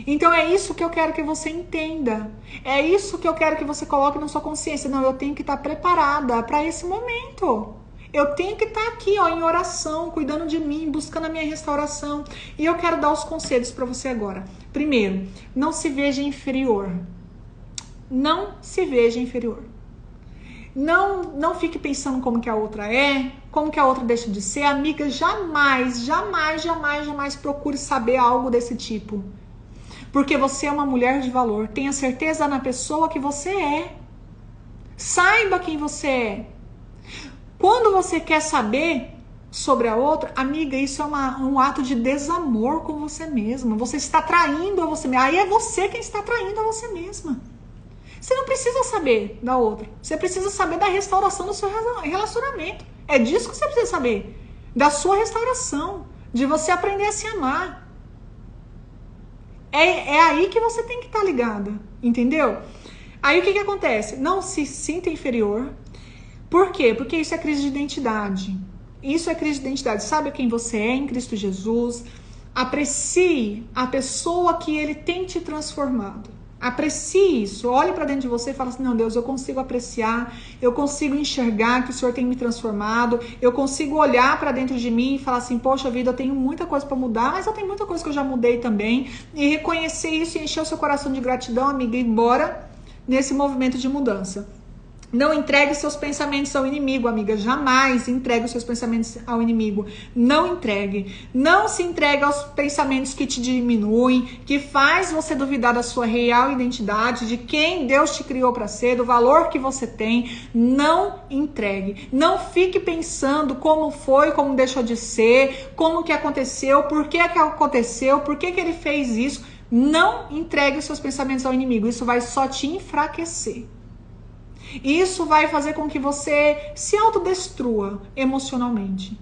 Então é isso que eu quero que você entenda. É isso que eu quero que você coloque na sua consciência. Não, eu tenho que estar preparada para esse momento. Eu tenho que estar aqui, ó, em oração, cuidando de mim, buscando a minha restauração. E eu quero dar os conselhos para você agora. Primeiro, não se veja inferior. Não se veja inferior. Não fique pensando como que a outra é, como que a outra deixa de ser. Amiga, jamais procure saber algo desse tipo. Porque você é uma mulher de valor. Tenha certeza na pessoa que você é. Saiba quem você é. Quando você quer saber sobre a outra, amiga, isso é um ato de desamor com você mesma. Você está traindo a você mesma. Aí é você quem está traindo a você mesma. Você não precisa saber da outra. Você precisa saber da restauração do seu relacionamento. É disso que você precisa saber. Da sua restauração. De você aprender a se amar. É aí que você tem que estar ligada, entendeu? Aí o que acontece? Não se sinta inferior. Por quê? Porque isso é crise de identidade. Isso é crise de identidade. Sabe quem você é em Cristo Jesus? Aprecie a pessoa que Ele tem te transformado. Aprecie isso. Olhe para dentro de você e fala assim, não, Deus, eu consigo apreciar, eu consigo enxergar que o Senhor tem me transformado, eu consigo olhar para dentro de mim e falar assim, poxa vida, eu tenho muita coisa para mudar, mas eu tenho muita coisa que eu já mudei também. E reconhecer isso e encher o seu coração de gratidão, amiga, e bora nesse movimento de mudança. Não entregue seus pensamentos ao inimigo, amiga. Jamais entregue os seus pensamentos ao inimigo. Não entregue. Não se entregue aos pensamentos que te diminuem, que faz você duvidar da sua real identidade, de quem Deus te criou para ser, do valor que você tem. Não entregue. Não fique pensando como foi, como deixou de ser, como que aconteceu, por que aconteceu, por que ele fez isso. Não entregue os seus pensamentos ao inimigo. Isso vai só te enfraquecer. Isso vai fazer com que você se autodestrua emocionalmente.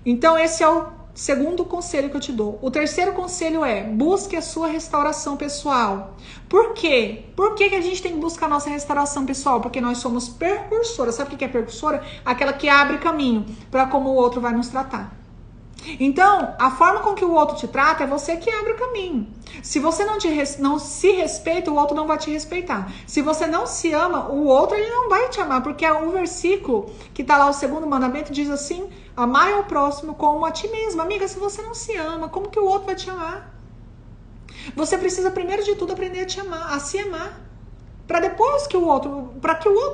Então esse é o segundo conselho que eu te dou. O terceiro conselho é, busque a sua restauração pessoal. Por quê? Por que a gente tem que buscar a nossa restauração pessoal? Porque nós somos percursoras. Sabe o que é percursora? Aquela que abre caminho para como o outro vai nos tratar. Então, a forma com que o outro te trata é você que abre o caminho. Se você não se respeita, o outro não vai te respeitar. Se você não se ama, o outro ele não vai te amar. Porque o versículo que está lá, o segundo mandamento, diz assim, amai ao próximo como a ti mesmo. Amiga, se você não se ama, como que o outro vai te amar? Você precisa, primeiro de tudo, aprender a te amar, a se amar. Para que o outro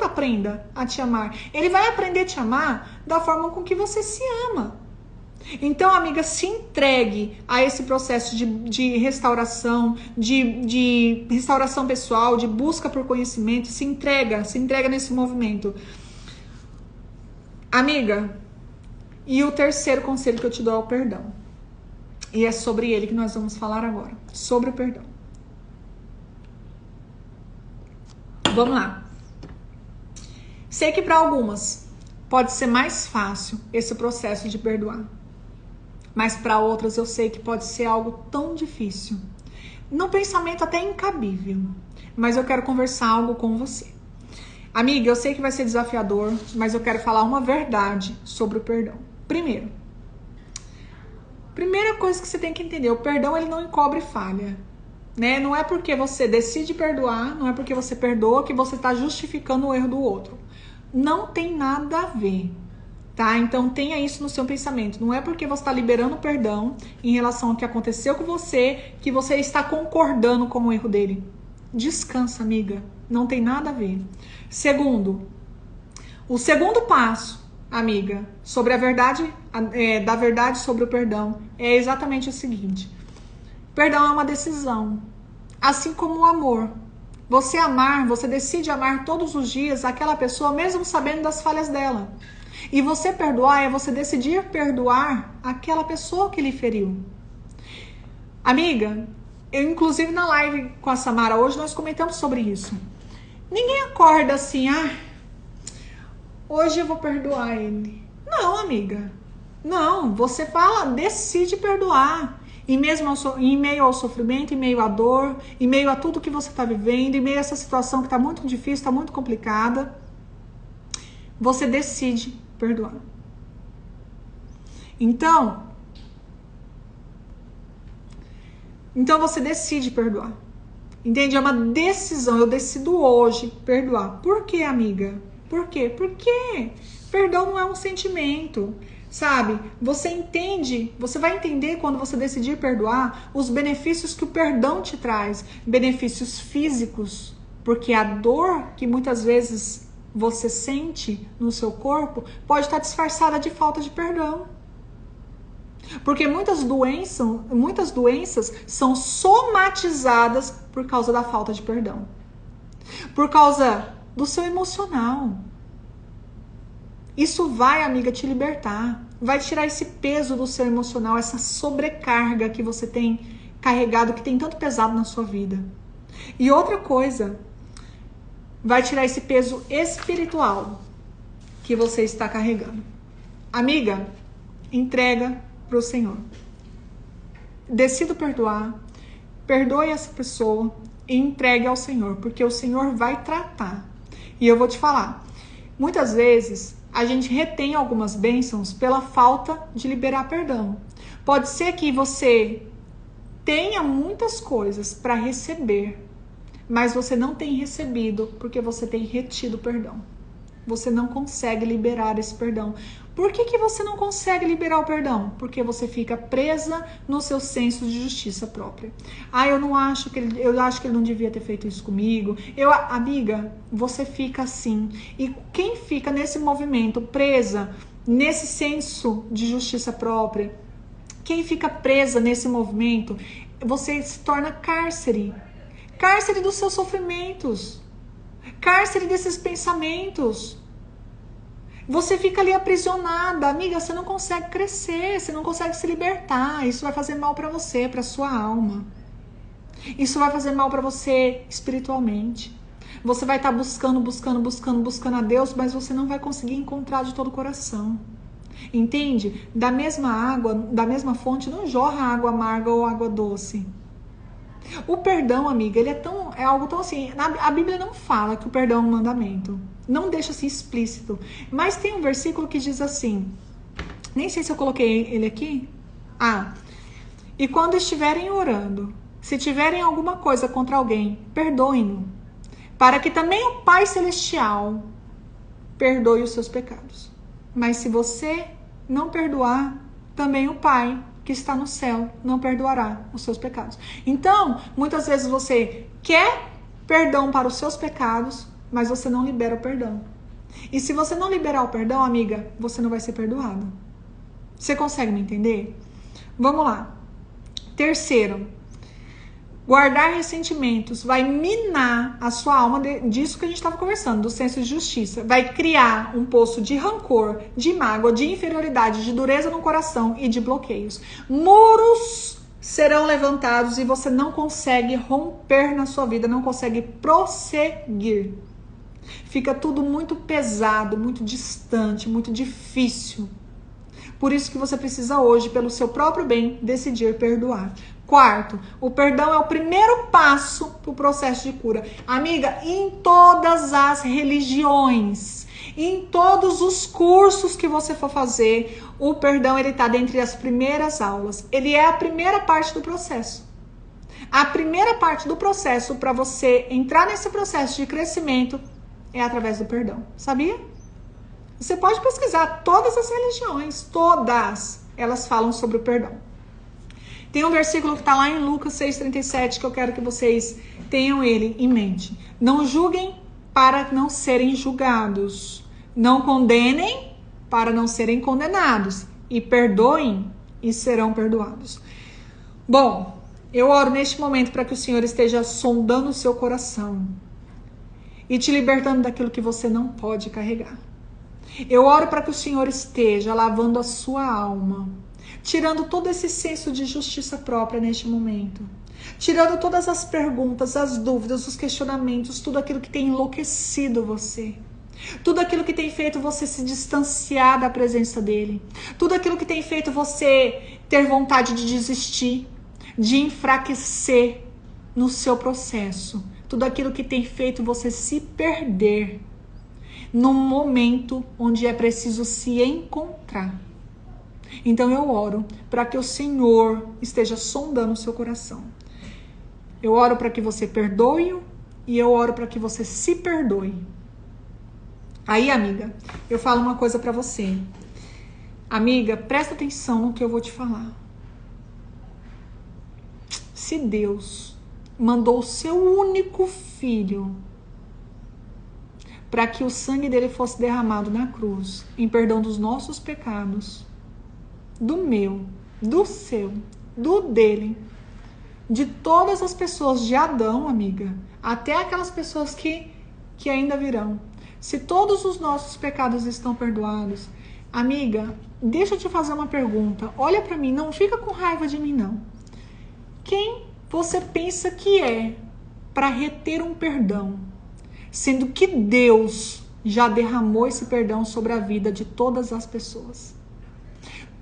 aprenda a te amar. Ele vai aprender a te amar da forma com que você se ama. Então, amiga, se entregue a esse processo de restauração, de restauração pessoal, de busca por conhecimento, se entrega nesse movimento. Amiga, e o terceiro conselho que eu te dou é o perdão. E é sobre ele que nós vamos falar agora, sobre o perdão. Vamos lá. Sei que para algumas pode ser mais fácil esse processo de perdoar. Mas para outras eu sei que pode ser algo tão difícil. Num pensamento até incabível. Mas eu quero conversar algo com você. Amiga, eu sei que vai ser desafiador, mas eu quero falar uma verdade sobre o perdão. Primeira coisa que você tem que entender, o perdão ele não encobre falha. Né? Não é porque você decide perdoar, não é porque você perdoa que você está justificando o erro do outro. Não tem nada a ver. Tá? Então tenha isso no seu pensamento. Não é porque você está liberando perdão em relação ao que aconteceu com você que você está concordando com o erro dele. Descansa, amiga. Não tem nada a ver. O segundo passo, amiga, sobre a verdade, da verdade sobre o perdão, é exatamente o seguinte. Perdão é uma decisão. Assim como o amor. Você decide amar todos os dias aquela pessoa, mesmo sabendo das falhas dela. E você perdoar é você decidir perdoar aquela pessoa que lhe feriu. Amiga, eu inclusive na live com a Samara hoje nós comentamos sobre isso. Ninguém acorda assim, hoje eu vou perdoar ele. Não, amiga. Não, você decide perdoar. Em meio ao sofrimento, em meio à dor, em meio a tudo que você está vivendo, em meio a essa situação que está muito difícil, está muito complicada, você decide perdoar. Então você decide perdoar. Entende? É uma decisão. Eu decido hoje perdoar. Por quê, amiga? Por quê? Porque perdão não é um sentimento. Sabe? Você vai entender quando você decidir perdoar os benefícios que o perdão te traz, benefícios físicos, porque a dor que muitas vezes você sente no seu corpo pode estar disfarçada de falta de perdão. Porque muitas doenças são somatizadas por causa da falta de perdão. Por causa do seu emocional. Isso vai, amiga, te libertar. Vai tirar esse peso do seu emocional, essa sobrecarga que você tem carregado, que tem tanto pesado na sua vida. E outra coisa, vai tirar esse peso espiritual que você está carregando. Amiga, entrega para o Senhor. Decida perdoar, perdoe essa pessoa e entregue ao Senhor, porque o Senhor vai tratar. E eu vou te falar, muitas vezes a gente retém algumas bênçãos pela falta de liberar perdão. Pode ser que você tenha muitas coisas para receber, mas você não tem recebido porque você tem retido perdão. Você não consegue liberar esse perdão. Por que você não consegue liberar o perdão? Porque você fica presa no seu senso de justiça própria. Eu acho que ele não devia ter feito isso comigo. Amiga, você fica assim. E quem fica nesse movimento, presa nesse senso de justiça própria, quem fica presa nesse movimento, você se torna cárcere. Cárcere dos seus sofrimentos. Cárcere desses pensamentos. Você fica ali aprisionada, amiga, você não consegue crescer, você não consegue se libertar. Isso vai fazer mal para você, para sua alma. Isso vai fazer mal para você espiritualmente. Você vai estar buscando a Deus, mas você não vai conseguir encontrar de todo o coração. Entende? Da mesma água, da mesma fonte, não jorra água amarga ou água doce. O perdão, amiga, ele é algo tão assim. A Bíblia não fala que o perdão é um mandamento. Não deixa assim explícito. Mas tem um versículo que diz assim. Nem sei se eu coloquei ele aqui. E quando estiverem orando, se tiverem alguma coisa contra alguém, perdoem-no, para que também o Pai Celestial perdoe os seus pecados. Mas se você não perdoar, também o Pai que está no céu não perdoará os seus pecados. Então, muitas vezes você quer perdão para os seus pecados, mas você não libera o perdão. E se você não liberar o perdão, amiga, você não vai ser perdoada. Você consegue me entender? Vamos lá. Terceiro, guardar ressentimentos vai minar a sua alma disso que a gente estava conversando, do senso de justiça. Vai criar um poço de rancor, de mágoa, de inferioridade, de dureza no coração e de bloqueios. Muros serão levantados e você não consegue romper na sua vida, não consegue prosseguir. Fica tudo muito pesado, muito distante, muito difícil. Por isso que você precisa hoje, pelo seu próprio bem, decidir perdoar. Quarto, o perdão é o primeiro passo para o processo de cura. Amiga, em todas as religiões, em todos os cursos que você for fazer, o perdão ele está dentre as primeiras aulas. Ele é a primeira parte do processo. A primeira parte do processo para você entrar nesse processo de crescimento é através do perdão. Sabia? Você pode pesquisar todas as religiões, todas elas falam sobre o perdão. Tem um versículo que está lá em Lucas 6,37 que eu quero que vocês tenham ele em mente. Não julguem para não serem julgados. Não condenem para não serem condenados. E perdoem e serão perdoados. Bom, eu oro neste momento para que o Senhor esteja sondando o seu coração e te libertando daquilo que você não pode carregar. Eu oro para que o Senhor esteja lavando a sua alma, tirando todo esse senso de justiça própria neste momento, tirando todas as perguntas, as dúvidas, os questionamentos, tudo aquilo que tem enlouquecido você. Tudo aquilo que tem feito você se distanciar da presença dele. Tudo aquilo que tem feito você ter vontade de desistir, de enfraquecer no seu processo. Tudo aquilo que tem feito você se perder num momento onde é preciso se encontrar. Então eu oro para que o Senhor esteja sondando o seu coração. Eu oro para que você perdoe e eu oro para que você se perdoe. Aí, amiga, eu falo uma coisa para você. Amiga, presta atenção no que eu vou te falar. Se Deus mandou o seu único filho para que o sangue dele fosse derramado na cruz, em perdão dos nossos pecados, do meu, do seu, do dele, de todas as pessoas de Adão, amiga, até aquelas pessoas que ainda virão. Se todos os nossos pecados estão perdoados, amiga, deixa eu te fazer uma pergunta. Olha para mim, não fica com raiva de mim, não. Quem você pensa que é para reter um perdão, sendo que Deus já derramou esse perdão sobre a vida de todas as pessoas?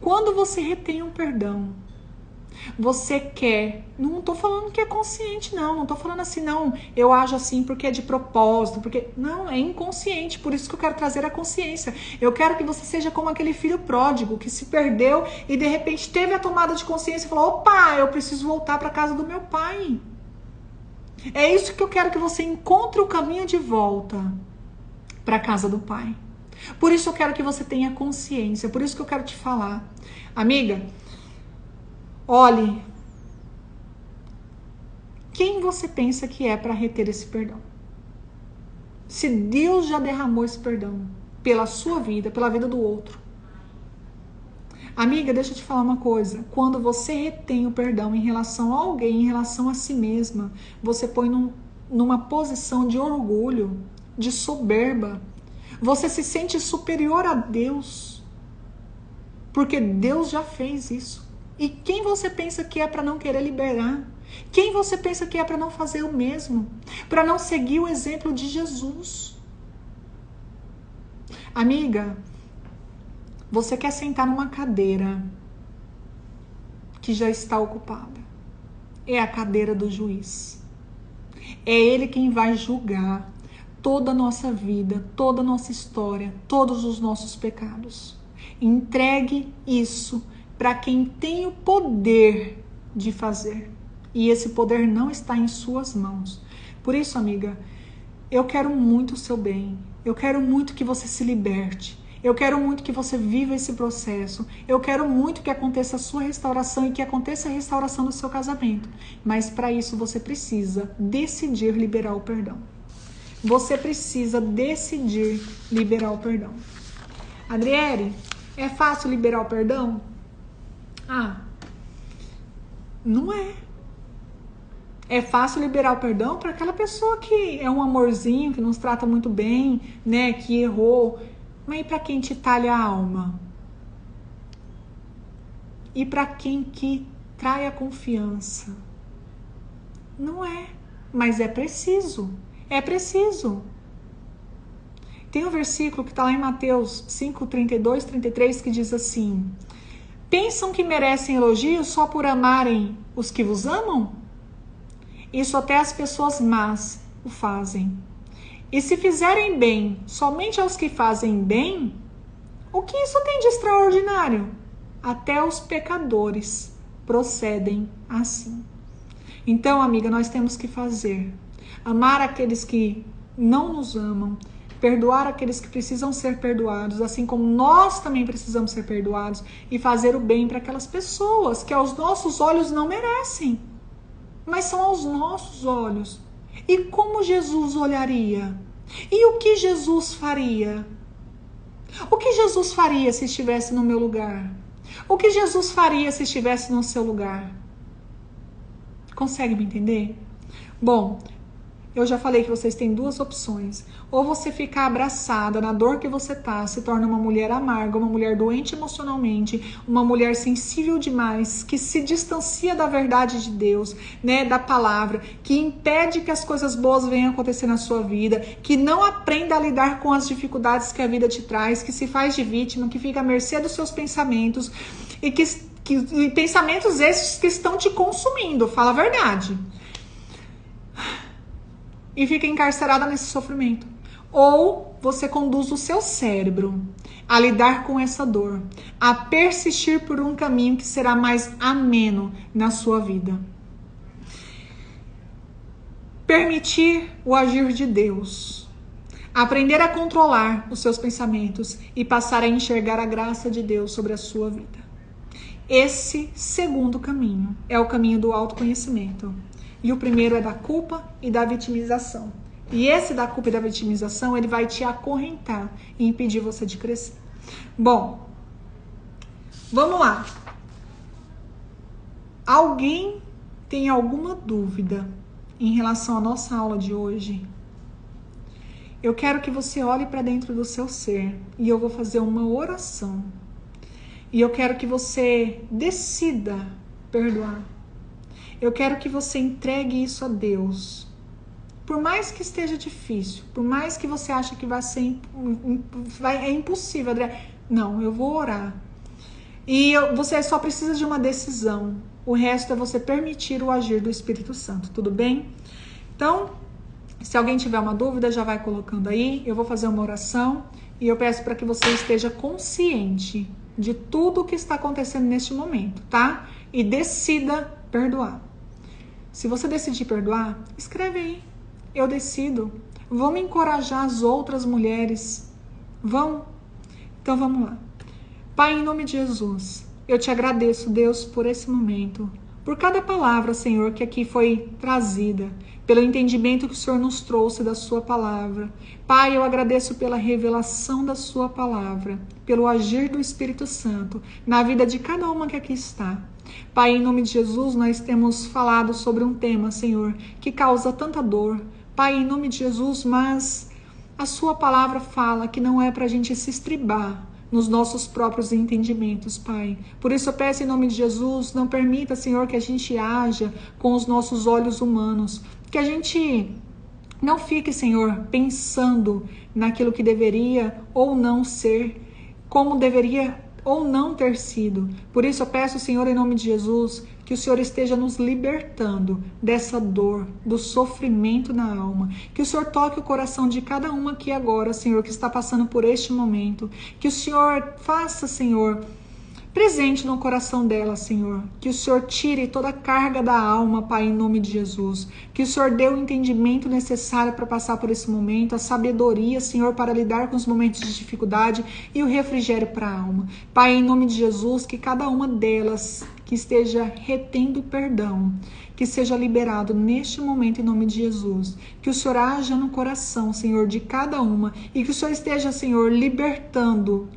Quando você retém um perdão, você quer, não tô falando que é consciente, não tô falando assim, não, eu ajo assim porque é de propósito, porque, não, é inconsciente, por isso que eu quero trazer a consciência. Eu quero que você seja como aquele filho pródigo que se perdeu e de repente teve a tomada de consciência e falou, opa, eu preciso voltar para casa do meu pai. É isso que eu quero, que você encontre o caminho de volta para a casa do pai. Por isso eu quero que você tenha consciência, por isso que eu quero te falar. Amiga, olhe, quem você pensa que é para reter esse perdão? Se Deus já derramou esse perdão pela sua vida, pela vida do outro. Amiga, deixa eu te falar uma coisa. Quando você retém o perdão em relação a alguém, em relação a si mesma, você põe numa posição de orgulho, de soberba. Você se sente superior a Deus, porque Deus já fez isso. E quem você pensa que é para não querer liberar? Quem você pensa que é para não fazer o mesmo? Para não seguir o exemplo de Jesus? Amiga, você quer sentar numa cadeira que já está ocupada. É a cadeira do juiz. É ele quem vai julgar toda a nossa vida, toda a nossa história, todos os nossos pecados. Entregue isso para quem tem o poder de fazer. E esse poder não está em suas mãos. Por isso, amiga, eu quero muito o seu bem. Eu quero muito que você se liberte. Eu quero muito que você viva esse processo. Eu quero muito que aconteça a sua restauração e que aconteça a restauração do seu casamento. Mas para isso você precisa decidir liberar o perdão. Você precisa decidir liberar o perdão. Adriele, é fácil liberar o perdão? Ah, não é. É fácil liberar o perdão para aquela pessoa que é um amorzinho, que nos trata muito bem, né, que errou. Mas e para quem te talha a alma? E para quem que trai a confiança? Não é, mas é preciso. É preciso. Tem um versículo que está lá em Mateus 5, 32, 33, que diz assim: pensam que merecem elogios só por amarem os que vos amam? Isso até as pessoas más o fazem. E se fizerem bem somente aos que fazem bem, o que isso tem de extraordinário? Até os pecadores procedem assim. Então, amiga, nós temos que fazer. Amar aqueles que não nos amam, perdoar aqueles que precisam ser perdoados, assim como nós também precisamos ser perdoados, e fazer o bem para aquelas pessoas que aos nossos olhos não merecem, mas são aos nossos olhos. E como Jesus olharia? E o que Jesus faria? O que Jesus faria se estivesse no meu lugar? O que Jesus faria se estivesse no seu lugar? Consegue me entender? Bom, eu já falei que vocês têm duas opções. Ou você ficar abraçada na dor que você tá, se torna uma mulher amarga, uma mulher doente emocionalmente, uma mulher sensível demais, que se distancia da verdade de Deus, né, da palavra, que impede que as coisas boas venham acontecer na sua vida, que não aprenda a lidar com as dificuldades que a vida te traz, que se faz de vítima, que fica à mercê dos seus pensamentos e e pensamentos esses que estão te consumindo, fala a verdade. E fica encarcerada nesse sofrimento. Ou você conduz o seu cérebro a lidar com essa dor, a persistir por um caminho que será mais ameno na sua vida. Permitir o agir de Deus. Aprender a controlar os seus pensamentos e passar a enxergar a graça de Deus sobre a sua vida. Esse segundo caminho é o caminho do autoconhecimento. E o primeiro é da culpa e da vitimização. E esse da culpa e da vitimização, ele vai te acorrentar e impedir você de crescer. Bom, vamos lá. Alguém tem alguma dúvida em relação à nossa aula de hoje? Eu quero que você olhe para dentro do seu ser e eu vou fazer uma oração. E eu quero que você decida perdoar. Eu quero que você entregue isso a Deus. Por mais que esteja difícil, por mais que você ache que vai ser é impossível, André. Não, eu vou orar. E você só precisa de uma decisão. O resto é você permitir o agir do Espírito Santo, tudo bem? Então, se alguém tiver uma dúvida, já vai colocando aí. Eu vou fazer uma oração e eu peço para que você esteja consciente de tudo o que está acontecendo neste momento, tá? E decida perdoar. Se você decidir perdoar, escreve aí. Eu decido. Vamos encorajar as outras mulheres. Vamos? Então vamos lá. Pai, em nome de Jesus, eu te agradeço, Deus, por esse momento. Por cada palavra, Senhor, que aqui foi trazida. Pelo entendimento que o Senhor nos trouxe da sua palavra. Pai, eu agradeço pela revelação da sua palavra, pelo agir do Espírito Santo na vida de cada uma que aqui está. Pai, em nome de Jesus, nós temos falado sobre um tema, Senhor, que causa tanta dor. Pai, em nome de Jesus, mas a sua palavra fala que não é para a gente se estribar nos nossos próprios entendimentos, Pai. Por isso eu peço em nome de Jesus, não permita, Senhor, que a gente haja com os nossos olhos humanos, que a gente não fique, Senhor, pensando naquilo que deveria ou não ser, como deveria ou não ter sido. Por isso eu peço, Senhor, em nome de Jesus, que o Senhor esteja nos libertando dessa dor, do sofrimento na alma. Que o Senhor toque o coração de cada uma aqui agora, Senhor, que está passando por este momento. Que o Senhor faça, Senhor, presente no coração dela, Senhor. Que o Senhor tire toda a carga da alma, Pai, em nome de Jesus. Que o Senhor dê o entendimento necessário para passar por esse momento, a sabedoria, Senhor, para lidar com os momentos de dificuldade e o refrigério para a alma. Pai, em nome de Jesus, que cada uma delas que esteja retendo perdão, que seja liberado neste momento em nome de Jesus. Que o Senhor haja no coração, Senhor, de cada uma e que o Senhor esteja, Senhor, libertando,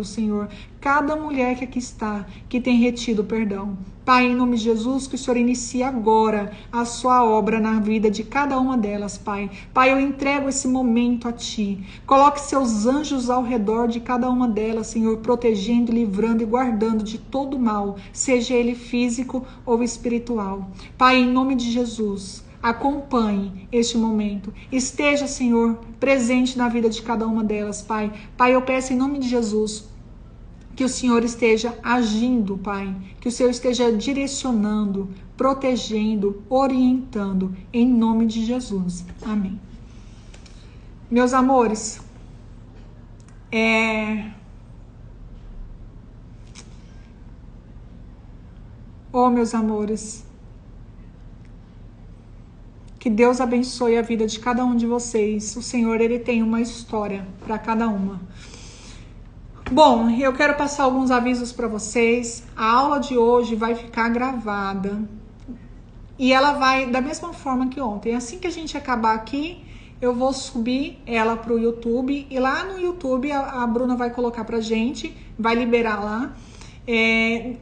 Senhor, cada mulher que aqui está, que tem retido perdão. Pai, em nome de Jesus, que o Senhor inicie agora a sua obra na vida de cada uma delas, Pai. Pai, eu entrego esse momento a Ti. Coloque seus anjos ao redor de cada uma delas, Senhor, protegendo, livrando e guardando de todo mal, seja ele físico ou espiritual. Pai, em nome de Jesus, acompanhe este momento. Esteja, Senhor, presente na vida de cada uma delas, Pai. Pai, eu peço em nome de Jesus que o Senhor esteja agindo, Pai. Que o Senhor esteja direcionando, protegendo, orientando, em nome de Jesus. Amém. Meus amores, meus amores, que Deus abençoe a vida de cada um de vocês. O Senhor, Ele tem uma história para cada uma. Bom, eu quero passar alguns avisos para vocês. A aula de hoje vai ficar gravada e ela vai da mesma forma que ontem. Assim que a gente acabar aqui, eu vou subir ela para o YouTube e lá no YouTube a Bruna vai colocar pra gente, vai liberar lá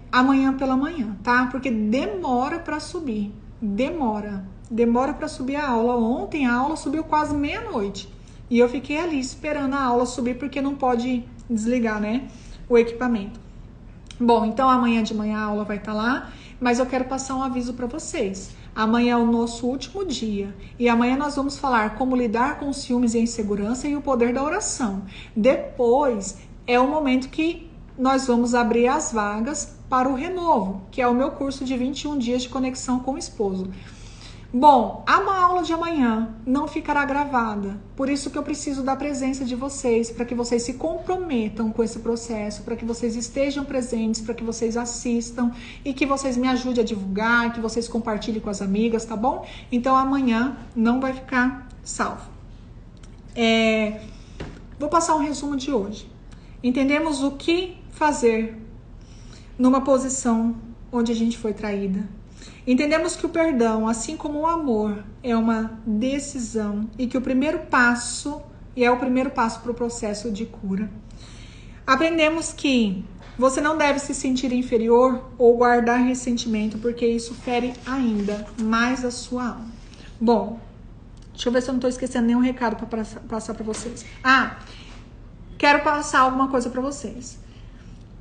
amanhã pela manhã, tá? Porque demora para subir, demora. demora para subir a aula. Ontem a aula subiu quase meia-noite. E eu fiquei ali esperando a aula subir, porque não pode desligar, né, o equipamento. Bom, então amanhã de manhã a aula vai estar lá, mas eu quero passar um aviso para vocês. Amanhã é o nosso último dia e amanhã nós vamos falar como lidar com ciúmes e insegurança e o poder da oração. Depois é o momento que nós vamos abrir as vagas para o Renovo, que é o meu curso de 21 dias de conexão com o esposo. Bom, a aula de amanhã não ficará gravada, por isso que eu preciso da presença de vocês, para que vocês se comprometam com esse processo, para que vocês estejam presentes, para que vocês assistam e que vocês me ajudem a divulgar, que vocês compartilhem com as amigas, tá bom? Então amanhã não vai ficar salvo. Vou passar um resumo de hoje. Entendemos o que fazer numa posição onde a gente foi traída. Entendemos que o perdão, assim como o amor, é uma decisão e que o primeiro passo para o processo de cura. Aprendemos que você não deve se sentir inferior ou guardar ressentimento, porque isso fere ainda mais a sua alma. Bom, deixa eu ver se eu não estou esquecendo nenhum recado para passar para vocês. Quero passar alguma coisa para vocês.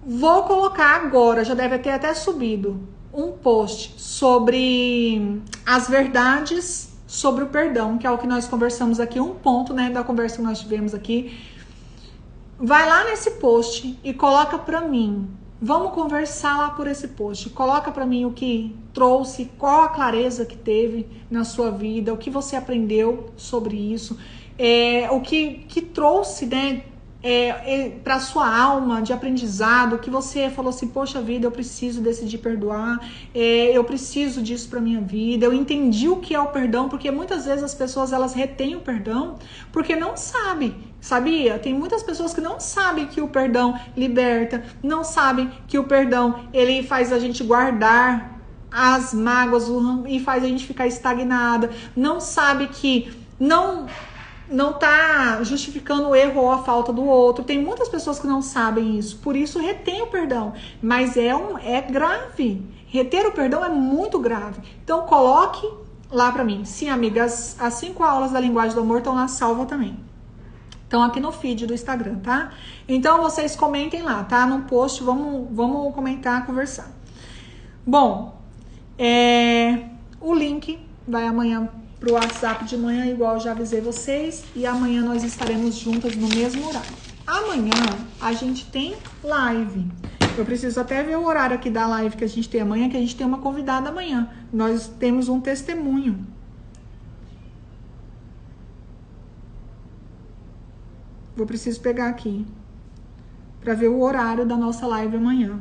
Vou colocar agora, já deve ter até subido, um post sobre as verdades sobre o perdão, que é o que nós conversamos aqui, um ponto, né, da conversa que nós tivemos aqui. Vai lá nesse post e coloca pra mim. Vamos conversar lá por esse post. Coloca pra mim o que trouxe, qual a clareza que teve na sua vida, o que você aprendeu sobre isso, o que trouxe, né, para sua alma de aprendizado, que você falou assim, poxa vida, eu preciso decidir perdoar, eu preciso disso para minha vida, eu entendi o que é o perdão, porque muitas vezes as pessoas elas retêm o perdão porque não sabem, sabia? Tem muitas pessoas que não sabem que o perdão liberta, não sabem que o perdão ele faz a gente guardar as mágoas e faz a gente ficar estagnada, não sabe que não tá justificando o erro ou a falta do outro. Tem muitas pessoas que não sabem isso, por isso retém o perdão, mas é grave. Reter o perdão é muito grave. Então coloque lá pra mim. Sim, amigas, as 5 aulas da linguagem do amor estão lá salva também. Estão aqui no feed do Instagram, tá? Então vocês comentem lá, tá? No post, vamos comentar, conversar. Bom, o link vai amanhã pro WhatsApp de manhã, igual eu já avisei vocês, e amanhã nós estaremos juntas no mesmo horário. Amanhã a gente tem live. Eu preciso até ver o horário aqui da live que a gente tem amanhã, que a gente tem uma convidada amanhã. Nós temos um testemunho. Eu preciso pegar aqui para ver o horário da nossa live amanhã.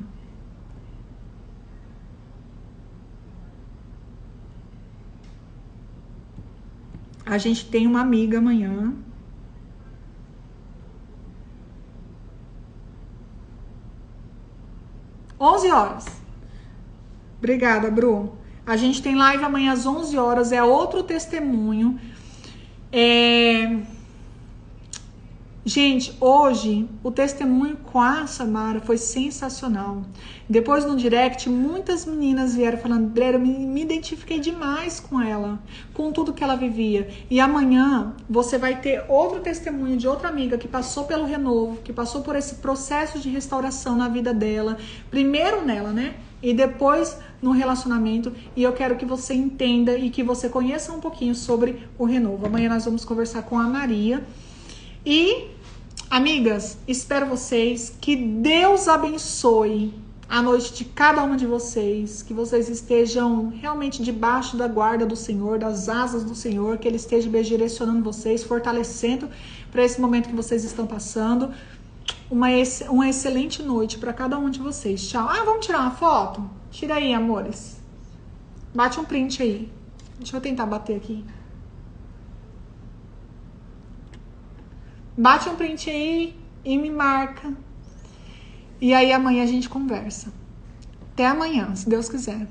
A gente tem uma amiga amanhã. Às 11 horas. Obrigada, Bru. A gente tem live amanhã às 11 horas. É outro testemunho. Gente, hoje o testemunho com a Samara foi sensacional. Depois no direct, muitas meninas vieram falando, André, eu me identifiquei demais com ela, com tudo que ela vivia. E amanhã você vai ter outro testemunho de outra amiga que passou pelo Renovo, que passou por esse processo de restauração na vida dela. Primeiro nela, né? E depois no relacionamento. E eu quero que você entenda e que você conheça um pouquinho sobre o Renovo. Amanhã nós vamos conversar com a Maria. E, amigas, espero vocês, que Deus abençoe a noite de cada uma de vocês, que vocês estejam realmente debaixo da guarda do Senhor, das asas do Senhor, que Ele esteja direcionando vocês, fortalecendo para esse momento que vocês estão passando. Uma excelente noite para cada um de vocês. Tchau. Vamos tirar uma foto? Tira aí, amores. Bate um print aí. Deixa eu tentar bater aqui. Bate um print aí e me marca. E aí amanhã a gente conversa. Até amanhã, se Deus quiser.